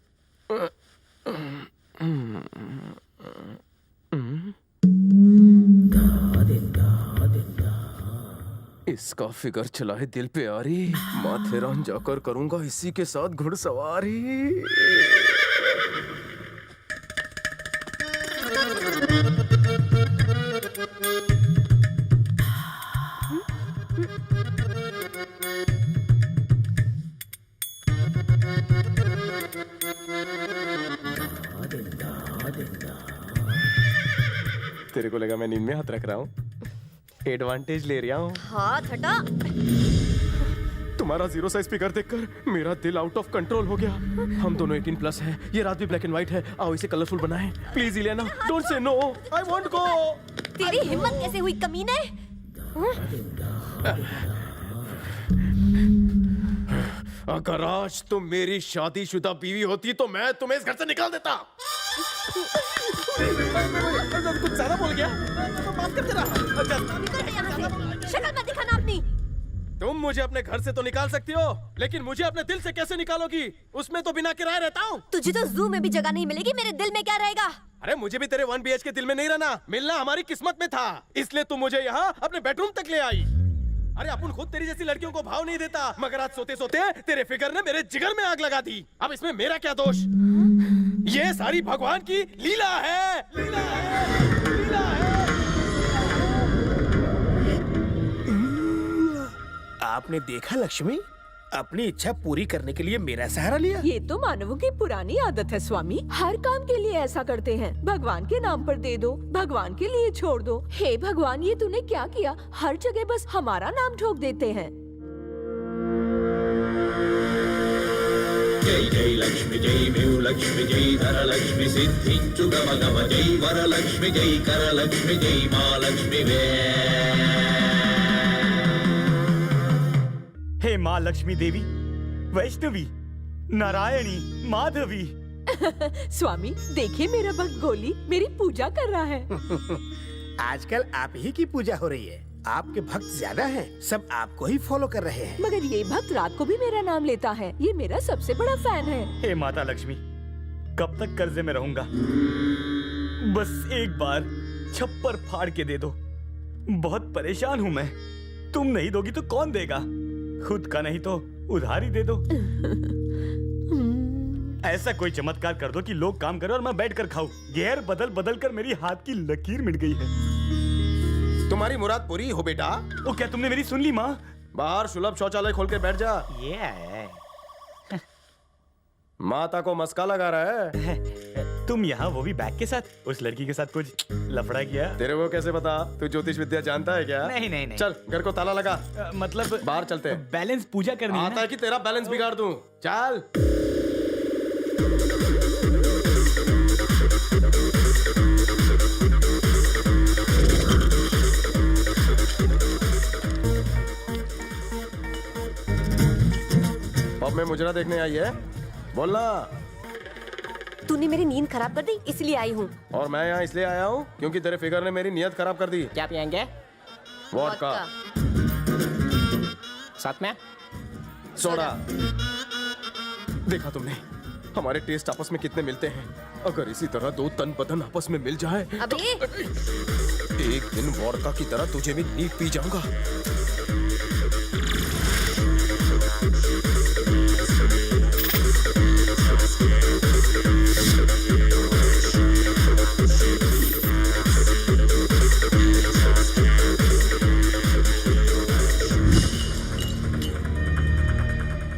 इसका फिगर चला है दिल पे आ रही। माथेरान जाकर करूंगा इसी के साथ घुड़सवारी। तेरे को लगा मैं नींद में हाथ रख रहा हूँ? एडवांटेज ले रहा हूँ। हाथ हटा। तुम्हारा 0 साइज फिगर देखकर मेरा दिल आउट ऑफ कंट्रोल हो गया। हम दोनों 18+ हैं। ये रात भी ब्लैक एंड व्हाइट है। आओ इसे कलरफुल बनाएं। Please Elena, don't say no. I want go. तेरी हिम्मत कैसे हुई कमीने? अगर आज तुम मेरी शादीशुदा बीवी होती तो मैं तुम्हें इस घर से निकाल देता। कुछ ज्यादा बोल गया। माफ कर देना। शक्ल मत दिखाना अपनी। तुम मुझे अपने घर से तो निकाल सकती हो, लेकिन मुझे अपने दिल से कैसे निकालोगी? उसमें तो बिना किराए रहता हूँ। तुझे तो जू में भी जगह नहीं मिलेगी, मेरे दिल में क्या रहेगा? अरे मुझे भी तेरे 1 BH के दिल में नहीं रहना। मिलना हमारी किस्मत में था, इसलिए तू मुझे यहाँ अपने बेडरूम तक ले आई। अरे अपन खुद तेरी जैसी लड़कियों को भाव नहीं देता, मगर आज सोते सोते तेरे फिगर ने मेरे जिगर में आग लगा दी। अब इसमें मेरा क्या दोष? ये सारी भगवान की लीला है। लीला है, लीला है। आपने देखा लक्ष्मी, अपनी इच्छा पूरी करने के लिए मेरा सहारा लिया। ये तो मानवों की पुरानी आदत है स्वामी। हर काम के लिए ऐसा करते हैं। भगवान के नाम पर दे दो, भगवान के लिए छोड़ दो। हे भगवान, ये तूने क्या किया? हर जगह बस हमारा नाम ठोक देते हैं। जय जय लक्ष्मी जय मेव लक्ष्मी जय धर लक्ष्मी सिद्धि चुगम गम जय वर लक्ष्मी जय कर लक्ष्मी जय माँ लक्ष्मी वे। हे माँ लक्ष्मी देवी, वैष्णवी, नारायणी, माधवी। स्वामी देखिए, मेरा भक्त गोली मेरी पूजा कर रहा है। आजकल आप ही की पूजा हो रही है। आपके भक्त ज्यादा हैं, सब आपको ही फॉलो कर रहे हैं। मगर ये भक्त रात को भी मेरा नाम लेता है। ये मेरा सबसे बड़ा फैन है। हे माता लक्ष्मी, कब तक कर्जे में रहूंगा? बस एक बार छप्पर फाड़ के दे दो। बहुत परेशान हूँ मैं। तुम नहीं दोगी तो कौन देगा? खुद का नहीं तो उधार ही दे दो। ऐसा कोई चमत्कार कर दो कि लोग काम करें और मैं बैठ कर खाऊं। गियर बदल बदल कर मेरी हाथ की लकीर मिट गई है। तुम्हारी मुराद पूरी हो बेटा। ओ क्या तुमने मेरी सुन ली माँ? बाहर सुलभ शौचालय खोल के बैठ जा। माता को मस्का लगा रहा है। तुम यहाँ वो भी बैग के साथ? उस लड़की के साथ कुछ लफड़ा किया? तेरे को कैसे पता? तू ज्योतिष विद्या जानता है क्या? नहीं नहीं नहीं। चल घर को ताला लगा। मतलब बाहर चलते हैं। बैलेंस पूजा करनी है। आता है कि तेरा बैलेंस बिगाड़ दूं। चल। अब मैं मुजरा देखने आई है, बोलना। तूने मेरी नींद खराब कर दी, इसलिए आई हूँ। और मैं यहाँ इसलिए आया हूँ क्योंकि तेरे फिगर ने मेरी नीयत खराब कर दी। क्या पियेंगे? वोडका। साथ में सोडा। देखा तुमने हमारे टेस्ट आपस में कितने मिलते हैं। अगर इसी तरह 2 तन बदन आपस में मिल जाए अभी तो एक दिन वोडका की तरह तुझे भी नींद पी जाऊंगा।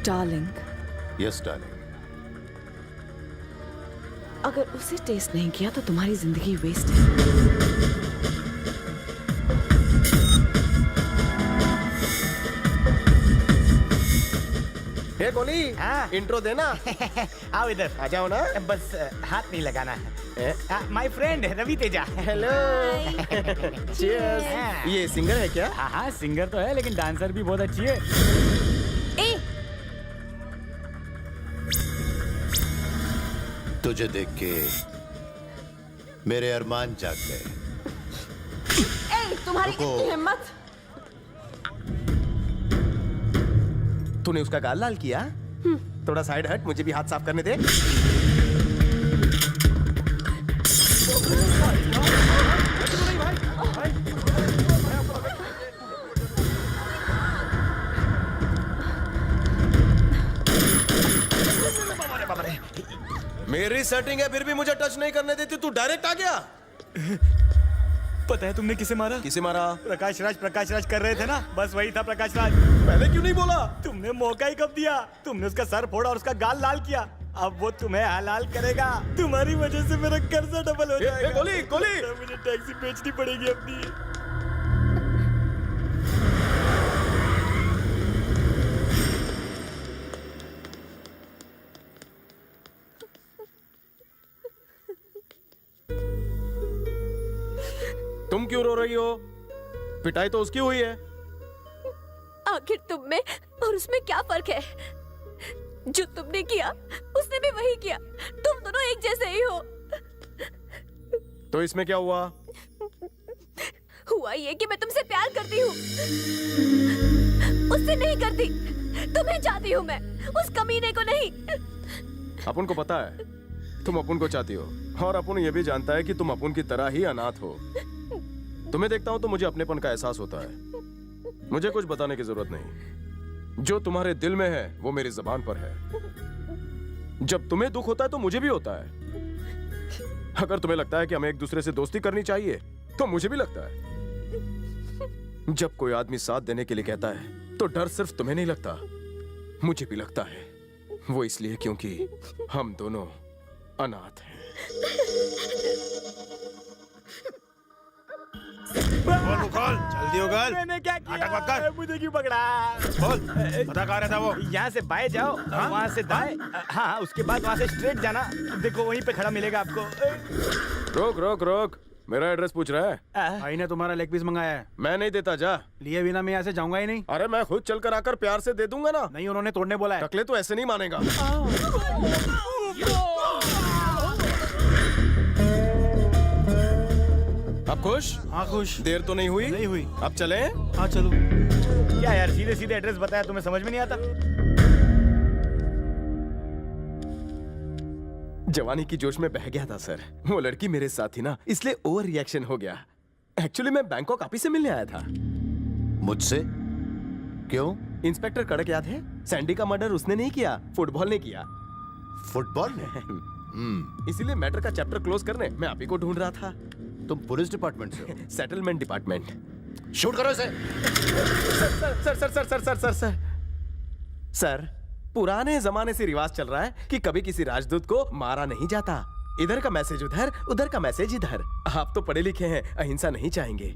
Darling, yes darling. अगर उसे टेस्ट नहीं किया तो तुम्हारी जिंदगी वेस्ट है। हे गोली, इंट्रो देना। आओ इधर। आ जाओ ना। बस हाथ नहीं लगाना है। My friend Ravi Teja. Hello. Cheers. ये सिंगर है क्या? हाँ हाँ सिंगर तो है, लेकिन डांसर भी बहुत अच्छी है। तुझे देख के मेरे अरमान जाग गए। ए, तुम्हारी इतनी हिम्मत! तूने उसका गाल लाल किया? थोड़ा साइड हट, मुझे भी हाथ साफ करने दे। मेरी सेटिंग है फिर भी मुझे टच नहीं करने देती, तू डायरेक्ट आ गया। पता है तुमने किसे मारा? किसे मारा? प्रकाश राज कर रहे थे ना, बस वही था प्रकाश राज। पहले क्यों नहीं बोला? तुमने मौका ही कब दिया? तुमने उसका सर फोड़ा और उसका गाल लाल किया। अब वो तुम्हें हलाल करेगा। तुम्हारी वजह से मेरा कर्जा डबल हो जाएगा। गोली! मुझे टैक्सी बेचनी पड़ेगी अपनी। तुम क्यों रो रही हो? पिटाई तो उसकी हुई है। आखिर तुम में और उसमें क्या फर्क है? जो तुमने किया उसने भी वही किया। तुम दोनों एक जैसे ही हो। तो इसमें क्या हुआ? हुआ ये कि मैं तुमसे प्यार करती हूँ, उससे नहीं करती। तुम्हें चाहती हूँ मैं, उस कमीने को नहीं। अपुन को पता है तुम अपुन को चाहती हो, और अपुन ये भी जानता है कि तुम अपुन की तरह ही अनाथ हो। तुम्हें देखता हूं तो मुझे अपनेपन का एहसास होता है। मुझे कुछ बताने की जरूरत नहीं। जो तुम्हारे दिल में है वो मेरी जुबान पर है। जब तुम्हें दुख होता है तो मुझे भी होता है। अगर तुम्हें लगता है कि हमें एक दूसरे से दोस्ती करनी चाहिए तो मुझे भी लगता है। जब कोई आदमी साथ देने के लिए कहता है तो डर सिर्फ तुम्हें नहीं लगता, मुझे भी लगता है। वो इसलिए क्योंकि हम दोनों अनाथ हैं। बोल जल्दी हो गल। मैंने क्या किया? नाटक मत कर। मुझे क्यों पकड़ा? बोल पता कहाँ रहता वो? यहाँ से बाएं जाओ, वहाँ से दाएं। हाँ, उसके बाद वहाँ से स्ट्रेट जाना। देखो वहीं पे खड़ा मिलेगा आपको। रोक रोक रोक, मेरा एड्रेस पूछ रहा है? भाई ने तुम्हारा लेग पीस मंगाया है। मैं नहीं देता, जा। लिए बिना मैं यहाँ से जाऊंगा ही नहीं। अरे मैं खुद चल कर आकर प्यार से दे दूंगा ना। नहीं, उन्होंने तोड़ने बोला है। टकले तो ऐसे नहीं मानेगा। अब खुश? हाँ खुश। देर तो नहीं हुई? नहीं हुई। अब चलें? हाँ चलो। क्या यार, सीधे सीधे एड्रेस बताया, तुम्हें समझ में नहीं आता? जवानी की जोश में बह गया था सर। वो लड़की मेरे साथ थी ना, इसलिए ओवर रिएक्शन हो गया। एक्चुअली मैं बैंकॉक आप ही से मिलने आया था। मुझसे? क्यों? इंस्पेक्टर कड़क याद है? सैंडी का मर्डर उसने नहीं किया, फुटबॉल ने किया। फुटबॉल ने? इसीलिए मैटर का चैप्टर क्लोज करने मैं आप ही को ढूंढ रहा था। तुम पुलिस डिपार्टमेंट से हो? Settlement department. शूट करो इसे। Sir sir sir sir sir sir sir sir, पुराने जमाने से रिवाज चल रहा है कि कभी किसी राजदूत को मारा नहीं जाता। इधर का मैसेज उधर का मैसेज इधर। आप तो पढ़े लिखे हैं, अहिंसा नहीं चाहेंगे।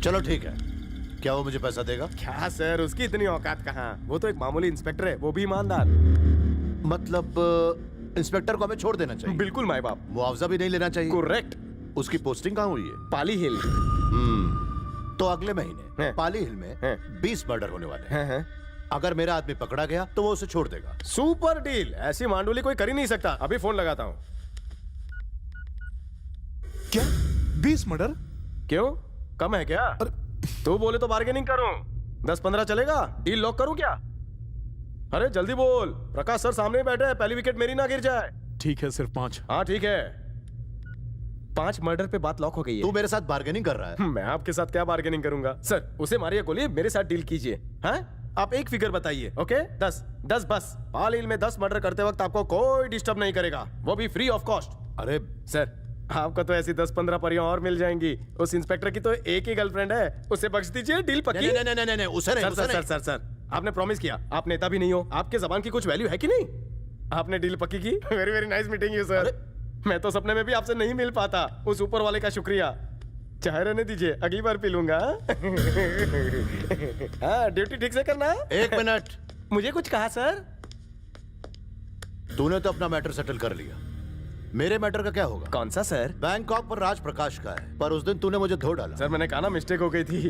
चलो ठीक है, क्या वो मुझे पैसा देगा? क्या सर, उसकी इतनी औकात कहाँ? वो तो एक मामूली इंस्पेक्टर है, वो भी ईमानदार। मतलब इंस्पेक्टर को हमें छोड़ देना चाहिए? बिल्कुल माई बाप। मुआवजा भी नहीं लेना चाहिए? करेक्ट। उसकी पोस्टिंग कहाँ हुई है? पाली हिल। तो अगले महीने पाली हिल में 20 मर्डर होने वाले हैं। अगर मेरा आदमी पकड़ा गया तो वो उसे छोड़ देगा। Super deal. ऐसी मांडुली कोई कर ही नहीं सकता। अभी फोन लगाता हूँ। क्या 20 मर्डर? क्यों, कम है क्या? तू बोले तो बार्गेनिंग करूं। 10-15 चलेगा? डील लॉक करूं क्या? अरे जल्दी बोल, प्रकाश सर सामने बैठे हैं, पहली विकेट मेरी ना गिर जाए। ठीक है, सिर्फ 5। हाँ ठीक है, 5 मर्डर पे बात लॉक हो गई है। तू मेरे साथ बार्गेनिंग कर रहा है? मैं आपके साथ क्या बार्गेनिंग करूंगा? सर उसे मारिए गोली, मेरे साथ डील कीजिए। हाँ, आप एक फिगर बताइए। ओके, 10 बस। पाल हिल में 10 मर्डर करते वक्त आपको कोई डिस्टर्ब नहीं करेगा, वो भी फ्री ऑफ कॉस्ट। अरे सर, आपको तो ऐसी 10-15 परियां और मिल जाएंगी। उस इंस्पेक्टर की तो एक ही गर्लफ्रेंड है, उसे बख्श दीजिए, डील पक्की। नहीं, उसे नहीं, उसे नहीं। सर, आपने प्रॉमिस किया, आप नेता भी नहीं हो, आपके जबान की कुछ वैल्यू है कि नहीं? आपने डील पक्की की। Very very nice meeting you sir. मैं तो सपने में भी आपसे नहीं मिल पाता। उस ऊपर वाले का शुक्रिया। चाहे रहने दीजिए, अगली बार पी लूंगा। हाँ, ड्यूटी ठीक से करना। 1 मिनट। मुझे कुछ कहा सर? तूने तो अपना मैटर सेटल कर लिया, मेरे मैटर का क्या होगा? कौन सा सर? बैंकॉक पर राज प्रकाश का है, पर उस दिन तूने मुझे धो डाला। सर मैंने कहा ना, मिस्टेक हो गई थी।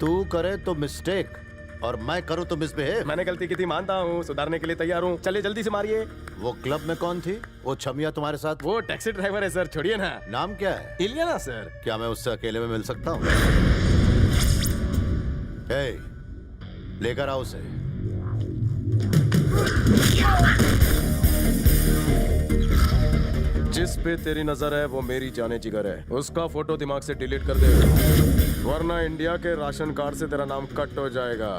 तू करे तो मिस्टेक, और मैं करूं तो मिसबिहेव। मैंने गलती की थी, मानता हूँ, सुधारने के लिए तैयार हूँ। चलिए जल्दी से मारिए। वो क्लब में कौन थी? वो छमिया तुम्हारे साथ? वो टैक्सी ड्राइवर है सर, छोड़िए ना। नाम क्या है? इलियाना सर। क्या मैं उससे अकेले में मिल सकता हूँ? लेकर आओ उसे। जिस पे तेरी नजर है वो मेरी जाने जिगर है। उसका फोटो दिमाग से डिलीट कर दे, वरना इंडिया के राशन कार्ड से तेरा नाम कट हो जाएगा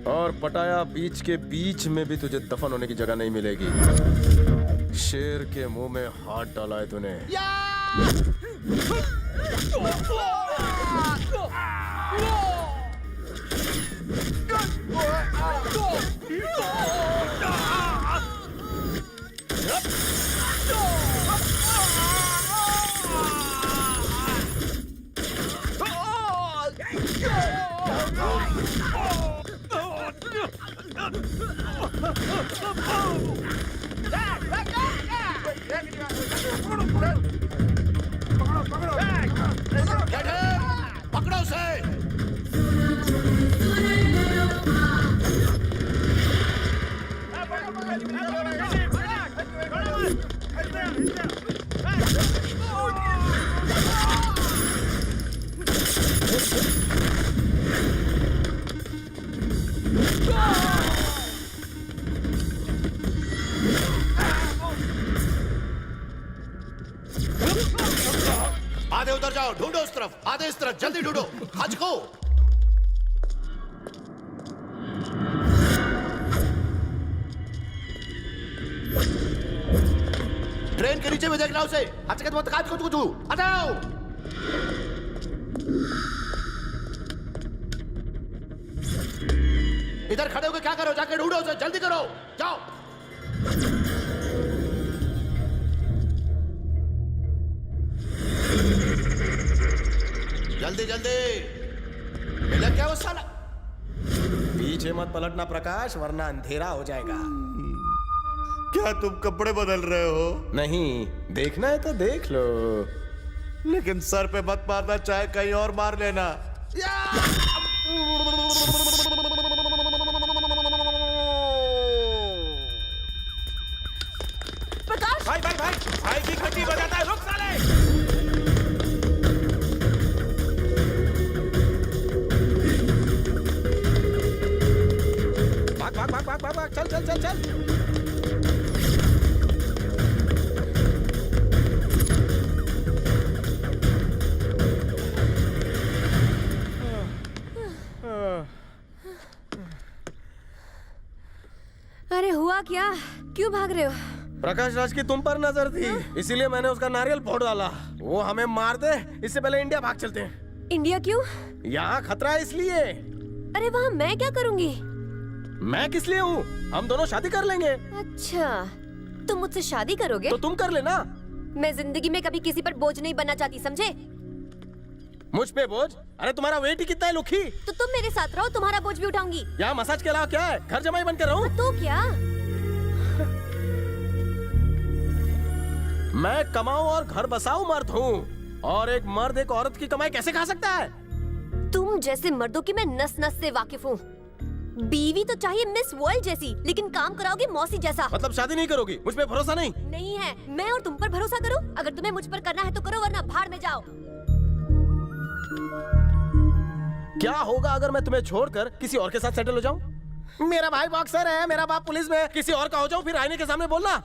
और पटाया बीच के बीच में भी तुझे दफन होने की जगह नहीं मिलेगी। शेर के मुंह में हाथ डाला है तूने। पकड़ो उसे। आधे उधर जाओ, ढूंढो उस तरफ, आधे इस तरफ, जल्दी ढूंढो। आज को ट्रेन के नीचे में देखना उसे। आज के मत काज को तू आ जाओ। इधर खड़े होकर क्या करो? जाके ढूंढो उसे, जल्दी करो, जाओ। जल्दी जल्दी। मिला क्या वो साला? पीछे मत पलटना प्रकाश, वरना अंधेरा हो जाएगा। क्या तुम कपड़े बदल रहे हो? नहीं, देखना है तो देख लो। लेकिन सर पे मत मारना, चाहे कहीं और मार लेना। प्रकाश! भाई भाई भाई भाई की घंटी बजाता है, रुक साले। भाग, चल चल चल चल। अरे हुआ क्या? क्यों भाग रहे हो? प्रकाश राज की तुम पर नजर थी, इसीलिए मैंने उसका नारियल फोड़ डाला। वो हमें मार दे, इससे पहले इंडिया भाग चलते हैं। इंडिया क्यों? यहाँ खतरा है इसलिए। अरे वहाँ मैं क्या करूँगी? मैं किस लिए हूँ? हम दोनों शादी कर लेंगे। अच्छा, तुम मुझसे शादी करोगे? तो तुम कर लेना। मैं जिंदगी में कभी किसी पर बोझ नहीं बनना चाहती, समझे? मुझ पे बोझ? अरे तुम्हारा वेट ही कितना है लुखी। तो तुम मेरे साथ रहो, तुम्हारा बोझ भी उठाऊंगी। यहाँ मसाज के अलावा क्या है? घर जमाई बन के रहूं? तो क्या? मैं कमाऊं और घर बसाऊं मर्द हूँ, और एक मर्द एक औरत की कमाई कैसे खा सकता है? तुम जैसे मर्दों की मैं नस नस से वाकिफ हूँ। बीवी तो चाहिए मिस वर्ल्ड जैसी, लेकिन काम कराओगे मौसी जैसा। मतलब शादी नहीं करोगी? मुझ पे भरोसा नहीं? नहीं है। मैं और तुम पर भरोसा करूँ? अगर तुम्हें मुझ पर करना है तो करो, वरना भाड़ में जाओ। क्या होगा अगर मैं तुम्हें छोड़कर किसी और के साथ सेटल हो जाऊं? मेरा भाई बॉक्सर है, मेरा बाप पुलिस में, किसी और का हो जाऊं, फिर आईने के सामने बोलना।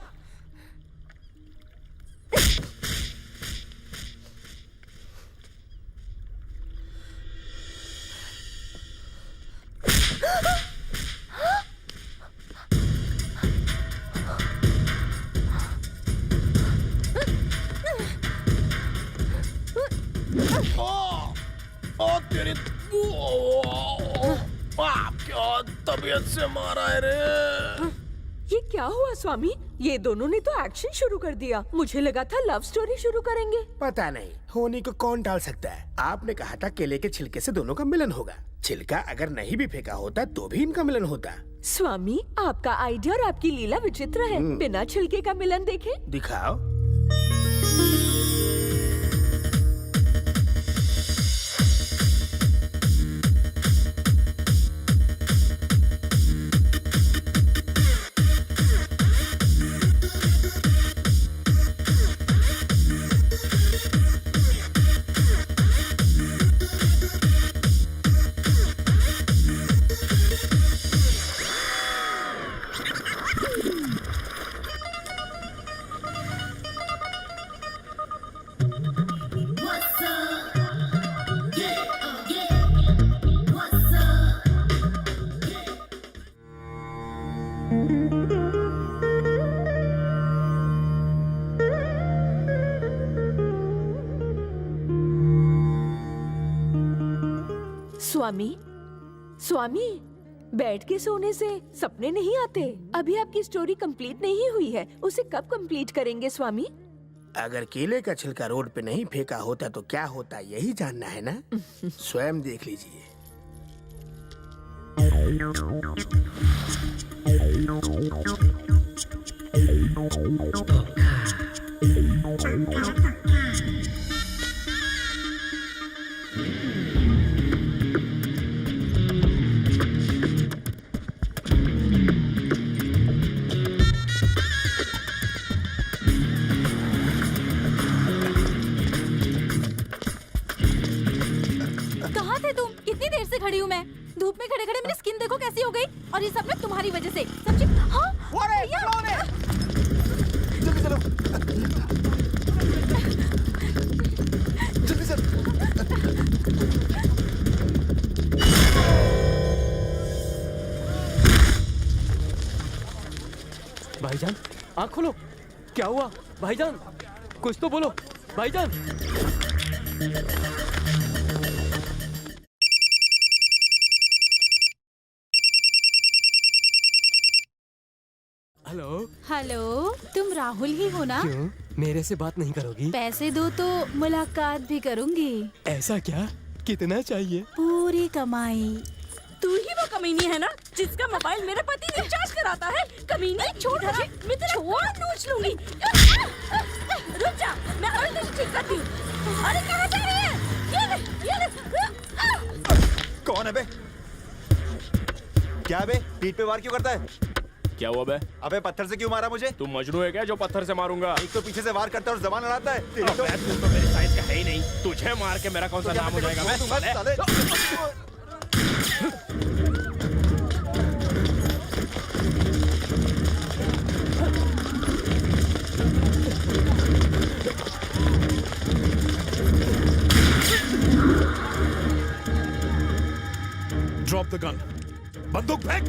तेरी क्या तबीयत से मारा है रे। ये क्या हुआ स्वामी? ये दोनों ने तो एक्शन शुरू कर दिया। मुझे लगा था लव स्टोरी शुरू करेंगे। पता नहीं, होने को कौन टाल सकता है। आपने कहा था केले के छिलके से दोनों का मिलन होगा। छिलका अगर नहीं भी फेंका होता तो भी इनका मिलन होता। स्वामी, आपका आइडिया और आपकी लीला विचित्र है। बिना छिलके का मिलन देखे? दिखाओ। स्वामी, स्वामी, बैठ के सोने से सपने नहीं आते। अभी आपकी स्टोरी कंप्लीट नहीं हुई है, उसे कब कंप्लीट करेंगे स्वामी? अगर केले का छिलका रोड पे नहीं फेंका होता तो क्या होता, यही जानना है ना? स्वयं देख लीजिए। कहाँ थे तुम? कितनी देर से खड़ी हूँ मैं। धूप में खड़े खड़े मेरी स्किन देखो कैसी हो गई, और ये सब ना तुम्हारी वजह से, समझी? हाँ? भैया! जल्दी चलो। भाईजान आँख खोलो, क्या हुआ भाईजान? कुछ तो बोलो भाईजान। हेलो। हेलो, तुम राहुल ही हो ना? क्यों, मेरे से बात नहीं करोगी? पैसे दो तो मुलाकात भी करूंगी। ऐसा क्या? कितना चाहिए? पूरी कमाई। तू ही वो कमीनी है ना जिसका मोबाइल मेरे पति ने चार्ज कराता है? कमीनी, छोड़ मुझे, मैं तेरा छोड़ नोच लूंगी। रुक जा, मैं अभी तुझे ठीक करती हूँ। अरे कहाँ जा रही है? ये ले। कौन है बे? क्या बे? पीठ पे वार क्यों करता है? क्या हुआ बे? अबे पत्थर से क्यों मारा मुझे? तुम मजनू है क्या जो पत्थर से मारूंगा? एक तो पीछे से वार करता है और जबान लड़ाता है। तेरी तो तू तो मेरे साइज का है ही नहीं। तुझे मार के मेरा कौन सा नाम हो जाएगा? मैं साले। Drop the gun. बंदूक फेंक।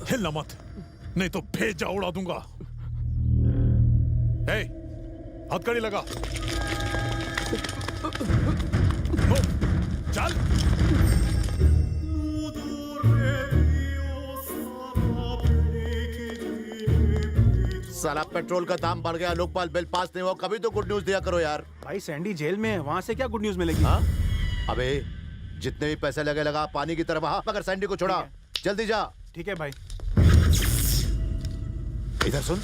हिलना मत, नहीं तो भेजा उड़ा दूंगा। ए, हथकड़ी लगा। चल। साला पेट्रोल का दाम बढ़ गया, लोकपाल बिल पास नहीं हुआ, कभी तो गुड न्यूज दिया करो यार। भाई सैंडी जेल में है, वहाँ से क्या गुड न्यूज मिलेगी? हाँ? अबे जितने भी पैसे लगे लगा पानी की तरफ, वहाँ मगर सैंडी को छोड़ा। जल्दी जा। ठीक है भाई। इधर सुन,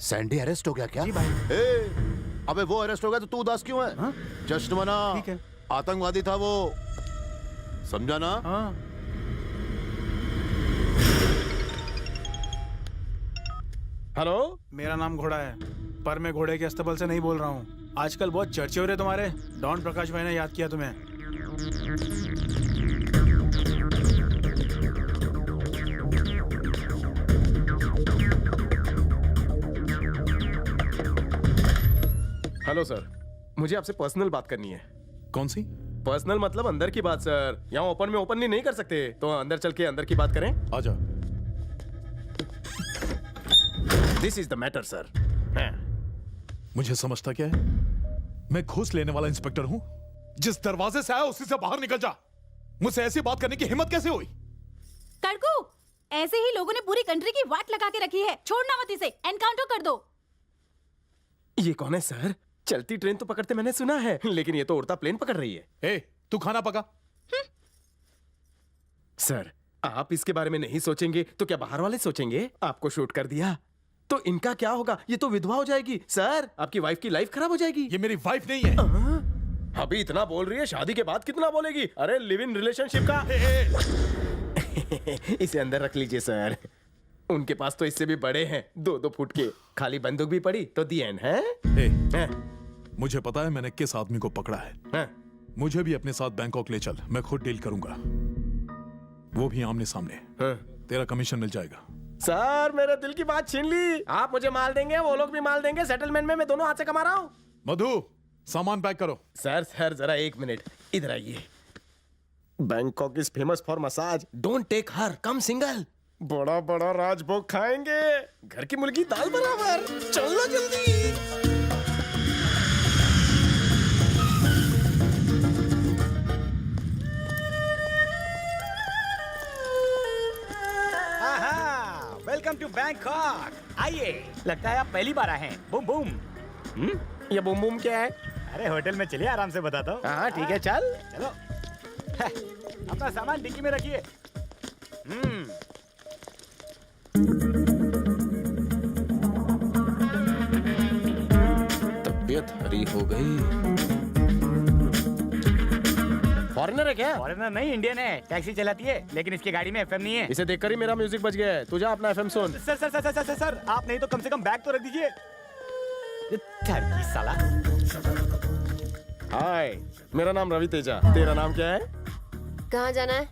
सैंडी अरेस्ट हो गया क्या? जी भाई। अबे वो अरेस्ट हो गया तो तू उदास क्यों है? हाँ? जश्न मना। ठीक है। आतंकवादी था वो, समझा ना? हाँ। हेलो, मेरा नाम घोड़ा है, पर मैं घोड़े के अस्तबल से नहीं बोल रहा हूँ। आजकल बहुत चर्चे हो रहे तुम्हारे। डॉन प्रकाश भाई ने याद किया तुम्हें। हेलो सर, मुझे आपसे पर्सनल बात करनी है। कौन सी? पर्सनल मतलब अंदर की बात सर। यहाँ ओपन में ओपनली नहीं कर सकते, तो अंदर चल के अंदर की बात करें। आजा। This is the matter sir. मुझे समझता क्या है? मैं घूस लेने वाला इंस्पेक्टर हूं। जिस दरवाजे से आया उसी से बाहर निकल जा। मुझसे ऐसी बात करने की हिम्मत कैसे हुई? कड़कू, ऐसे ही लोगों ने पूरी कंट्री की वाट लगा के रखी है। छोड़ना मत इसे, एनकाउंटर कर दो। ये कौन है सर? चलती ट्रेन तो पकड़ते मैंने सुना है, लेकिन ये तो उड़ता प्लेन पकड़ रही है। ए, तू खाना पका। सर, आप इसके बारे में नहीं सोचेंगे तो क्या बाहर वाले सोचेंगे? आपको शूट कर दिया तो इनका क्या होगा? ये तो विधवा हो जाएगी सर। आपकी वाइफ की लाइफ खराब हो जाएगी। ये मेरी वाइफ नहीं है। अभी इतना बोल रही है, शादी के बाद कितना बोलेगी? अरे लिव इन रिलेशनशिप का। इसे अंदर रख लीजिए सर। उनके पास तो इससे भी बड़े हैं, 2-2 फुट के। खाली बंदूक भी पड़ी तो दी एंड है। मुझे पता है मैंने किस आदमी को पकड़ा है। मुझे भी अपने साथ बैंकॉक ले चल, मैं खुद डील करूंगा, वो भी आमने सामने। तेरा कमीशन मिल जाएगा। सर, मेरे दिल की बात छीन ली। आप मुझे माल देंगे, वो लोग भी माल देंगे। सेटलमेंट में मैं दोनों हाथ से कमा रहा हूँ। मधु, सामान पैक करो। सर जरा 1 मिनट इधर आइए। Bangkok is famous for massage. Don't take her, come single. बड़ा बड़ा राजभोग खाएंगे, घर की मुर्गी दाल बराबर। चलो जल्दी। Welcome to Bangkok. आइए, लगता है आप पहली बार आए हैं। Boom boom. ये बूम बूम क्या है? अरे होटल में चलिए, आराम से बताता हूँ। हाँ ठीक है, चल चलो। अपना सामान डिक्की में रखिए। तबीयत हरी हो गई। फॉरेनर है क्या? फॉरेनर नहीं, इंडियन है। टैक्सी चलाती है, लेकिन इसकी गाड़ी में एफएम नहीं है। इसे देखकर ही मेरा म्यूजिक बज गया है। तू जा अपना एफएम सुन। Sir sir sir sir sir sir, आप नहीं तो कम से कम बैग तो रख दीजिए। थर्की साला। हाय, मेरा नाम रवि तेजा। तेरा नाम क्या है? कहाँ जाना है?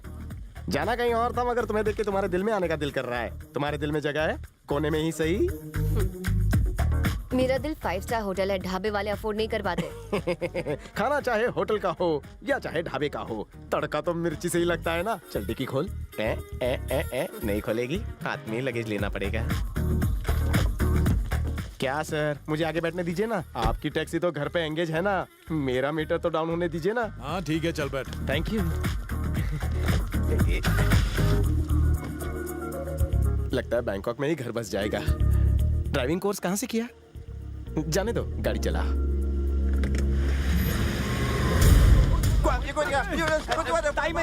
जाना कहीं और था, मगर तुम्हें देख के तुम्हारे दिल में आने का दिल कर रहा है। तुम्हारे दिल में जगह है? कोने में ही सही। मेरा दिल 5 स्टार होटल है, ढाबे वाले अफोर्ड नहीं कर पाते। खाना चाहे होटल का हो या चाहे ढाबे का हो, तड़का तो मिर्ची से ही लगता है ना। चल डिक्की खोल। नहीं खोलेगी, हाथ में लगेज लेना पड़ेगा। क्या सर, मुझे आगे बैठने दीजिए ना। आपकी टैक्सी तो घर पे एंगेज है ना। मेरा मीटर तो डाउन होने दीजिए ना। हाँ ठीक है, चल बैठ। Thank you. लगता है बैंकॉक में ही घर बस जाएगा। ड्राइविंग कोर्स कहाँ से किया? जाने दो, गाड़ी चला। टाइम।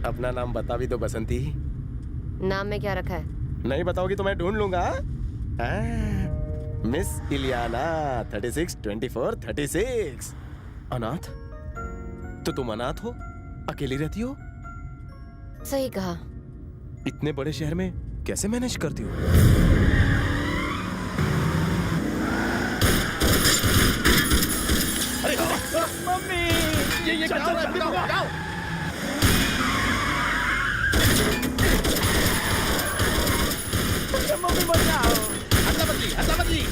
अपना नाम बता भी दो बसंती। नाम में क्या रखा है? नहीं बताओगी तो मैं ढूंढ लूंगा। मिस इलियाना 36 24 36। अनाथ? तो तुम अनाथ हो? अकेली रहती हो? सही कहा। इतने बड़े शहर में कैसे मैनेज करती हो? अरे मम्मी, ये क्या हो रहा है? मम्मी बचाओ। अदला बदली।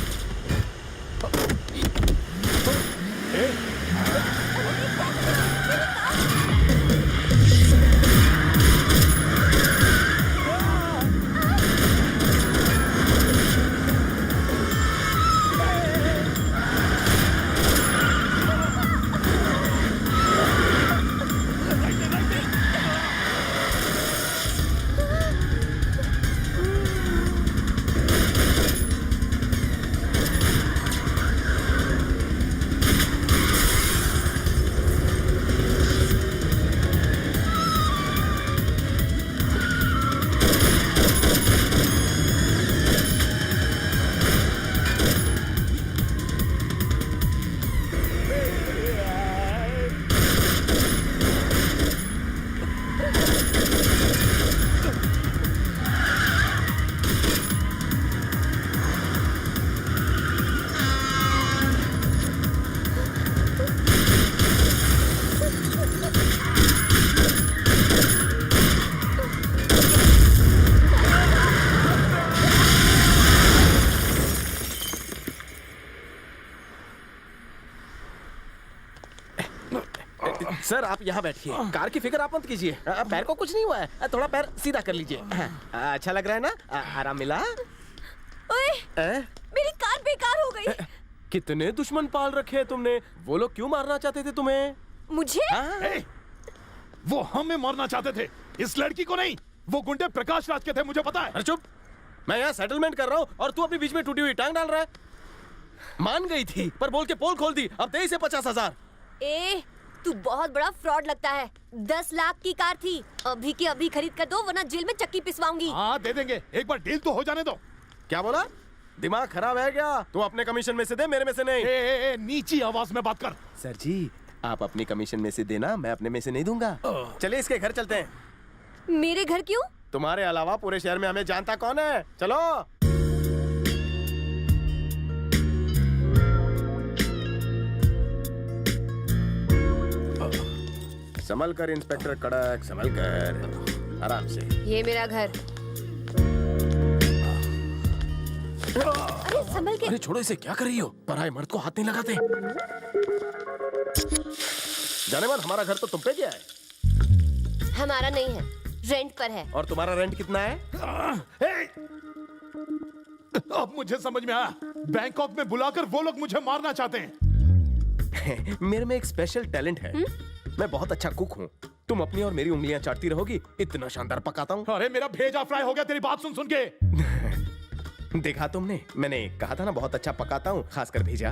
सर आप यहाँ बैठिए। कार की फिक्र आप मत कीजिए। पैर को कुछ नहीं हुआ है। थोड़ा पैर सीधा कर लीजिए। अच्छा लग रहा है ना? आराम मिला? ओए, मेरी कार बेकार हो गई। कितने दुश्मन पाल रखे हैं तुमने? वो लोग क्यों मारना चाहते थे तुम्हें? मुझे? वो हमें मारना चाहते थे, इस लड़की को नहीं। वो गुंडे प्रकाश राज के थे, मुझे पता है। अरे चुप, मैं यहाँ सेटलमेंट कर रहा हूँ और तू अपने बीच में टूटी हुई टांग डाल रहा है। मान गई थी पर बोल के पोल खोल दी। अब दे इसे 50,000। तू बहुत बड़ा फ्रॉड लगता है। 10 लाख की कार थी, अभी की अभी खरीद कर दो वरना जेल में चक्की पिसवाऊंगी। हाँ दे देंगे, एक बार डील तो हो जाने दो। क्या बोला? दिमाग खराब है क्या? तू अपने कमीशन में से दे, मेरे में से नहीं। नीची आवाज में बात कर। सर जी आप अपनी कमीशन में से देना, मैं अपने में से नहीं दूंगा। चलिए इसके घर चलते हैं। मेरे घर क्यों? तुम्हारे अलावा पूरे शहर में हमें जानता कौन है। चलो। संभल कर इंस्पेक्टर कड़क, संभल कर, आराम से। ये मेरा घर। अरे संभल के। अरे छोड़ो इसे, क्या कर रही हो? पराये मर्द को हाथ नहीं लगाते। जाने बाद हमारा घर तो तुम पे गया है। हमारा नहीं है, रेंट पर है। और तुम्हारा रेंट कितना है? अब मुझे समझ में आया, बैंकॉक में बुलाकर वो लोग मुझे मारना चाहते हैं। मेरे में एक स्पेशल टैलेंट है। मैं बहुत अच्छा कुक हूँ। तुम अपनी और मेरी उंगलियां चाटती रहोगी, इतना शानदार पकाता हूँ। अरे मेरा भेजा फ्राई हो गया तेरी बात सुन सुन के। देखा तुमने, मैंने कहा था ना बहुत अच्छा पकाता हूँ, खासकर भेजा।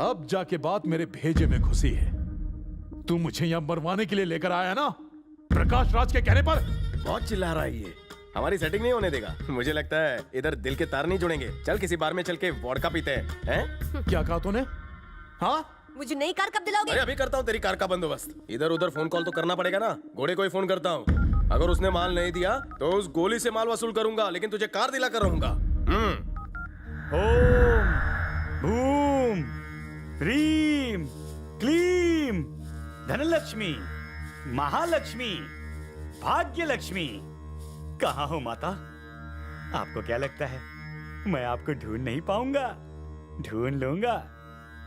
अब जाके बात मेरे भेजे में घुसी है। तू मुझे यहाँ मरवाने के लिए लेकर आया ना, प्रकाश राज के कहने पर। बहुत चिल्ला रहा है ये, हमारी सेटिंग नहीं होने देगा। मुझे लगता है इधर दिल के तार नहीं जुड़ेंगे। चल किसी बार में चल के वोडका पीते हैं। क्या कहा तूने? हाँ, मुझे नई कार कब दिलाओगे? अरे अभी करता हूँ तेरी कार का बंदोबस्त। इधर उधर फोन कॉल तो करना पड़ेगा ना। घोड़े को ही फोन करता हूँ, अगर उसने माल नहीं दिया तो उस गोली से माल वसूल करूंगा, लेकिन तुझे कार दिला कर रहूंगा। ओम भूम ह्रीम क्लीम धनलक्ष्मी महालक्ष्मी भाग्यलक्ष्मी। कहाँ हो माता? आपको क्या लगता है मैं आपको ढूंढ नहीं पाऊंगा? ढूंढ लूंगा,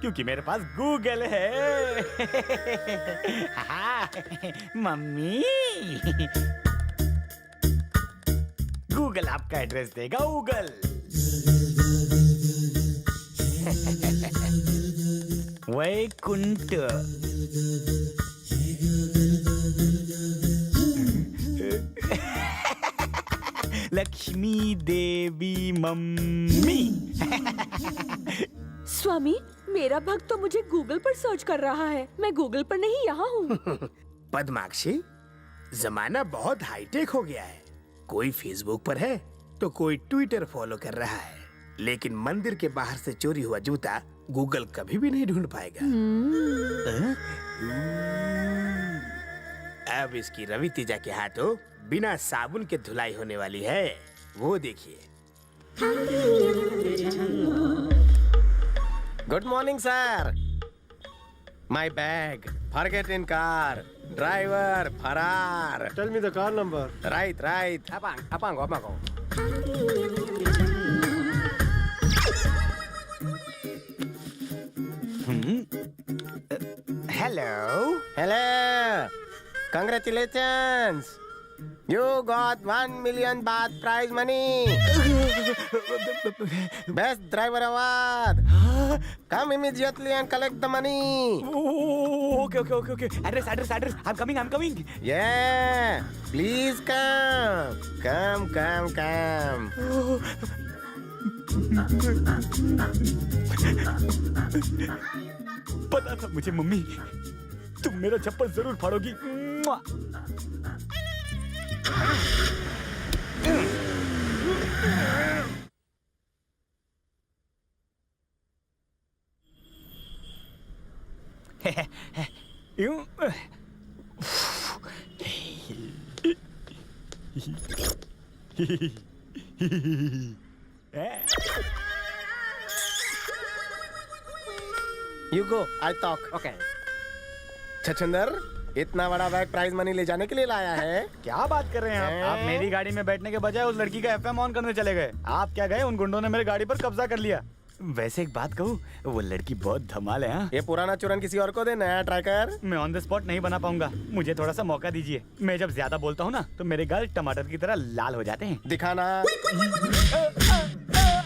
क्योंकि मेरे पास गूगल है। मम्मी, गूगल आपका एड्रेस देगा। गूगल वैकुंठ लक्ष्मी देवी मम्मी। स्वामी, मेरा भक्त तो मुझे गूगल पर सर्च कर रहा है। मैं गूगल पर नहीं, यहाँ हूँ। पद्माक्षी, जमाना बहुत हाईटेक हो गया है। कोई फेसबुक पर है तो कोई ट्विटर फॉलो कर रहा है, लेकिन मंदिर के बाहर से चोरी हुआ जूता गूगल कभी भी नहीं ढूंढ पाएगा। अब इसकी रवि तेजा के हाथों बिना साबुन के धुलाई होने वाली है, वो देखिए। Good morning sir. My bag forget in car, driver फरार। Tell me the car number. Right right. अपांगो। Hello Congratulations! You got 1 million baht prize money. Best driver award. Come immediately and collect the money. Okay. Address. I'm coming. Yeah. Please come. पता था मुझे mummy, तुम मेरा चप्पल जरूर फाड़ोगी। You go, I talk. Okay. छछंदर, इतना बड़ा bag prize money ले जाने के लिए लाया है? क्या बात कर रहे हैं आप? मेरी गाड़ी में बैठने के बजाय उस लड़की का FM ऑन करने चले गए। आप क्या गए, उन गुंडों ने मेरी गाड़ी पर कब्जा कर लिया। वैसे एक बात कहूँ, वो लड़की बहुत धमाल है। हाँ? ये पुराना चुरन किसी और को दे, नया ट्राई कर। मैं ऑन द स्पॉट नहीं बना पाऊंगा, मुझे थोड़ा सा मौका दीजिए। मैं जब ज्यादा बोलता हूँ ना, तो मेरे गाल टमाटर की तरह लाल हो जाते हैं। दिखाना।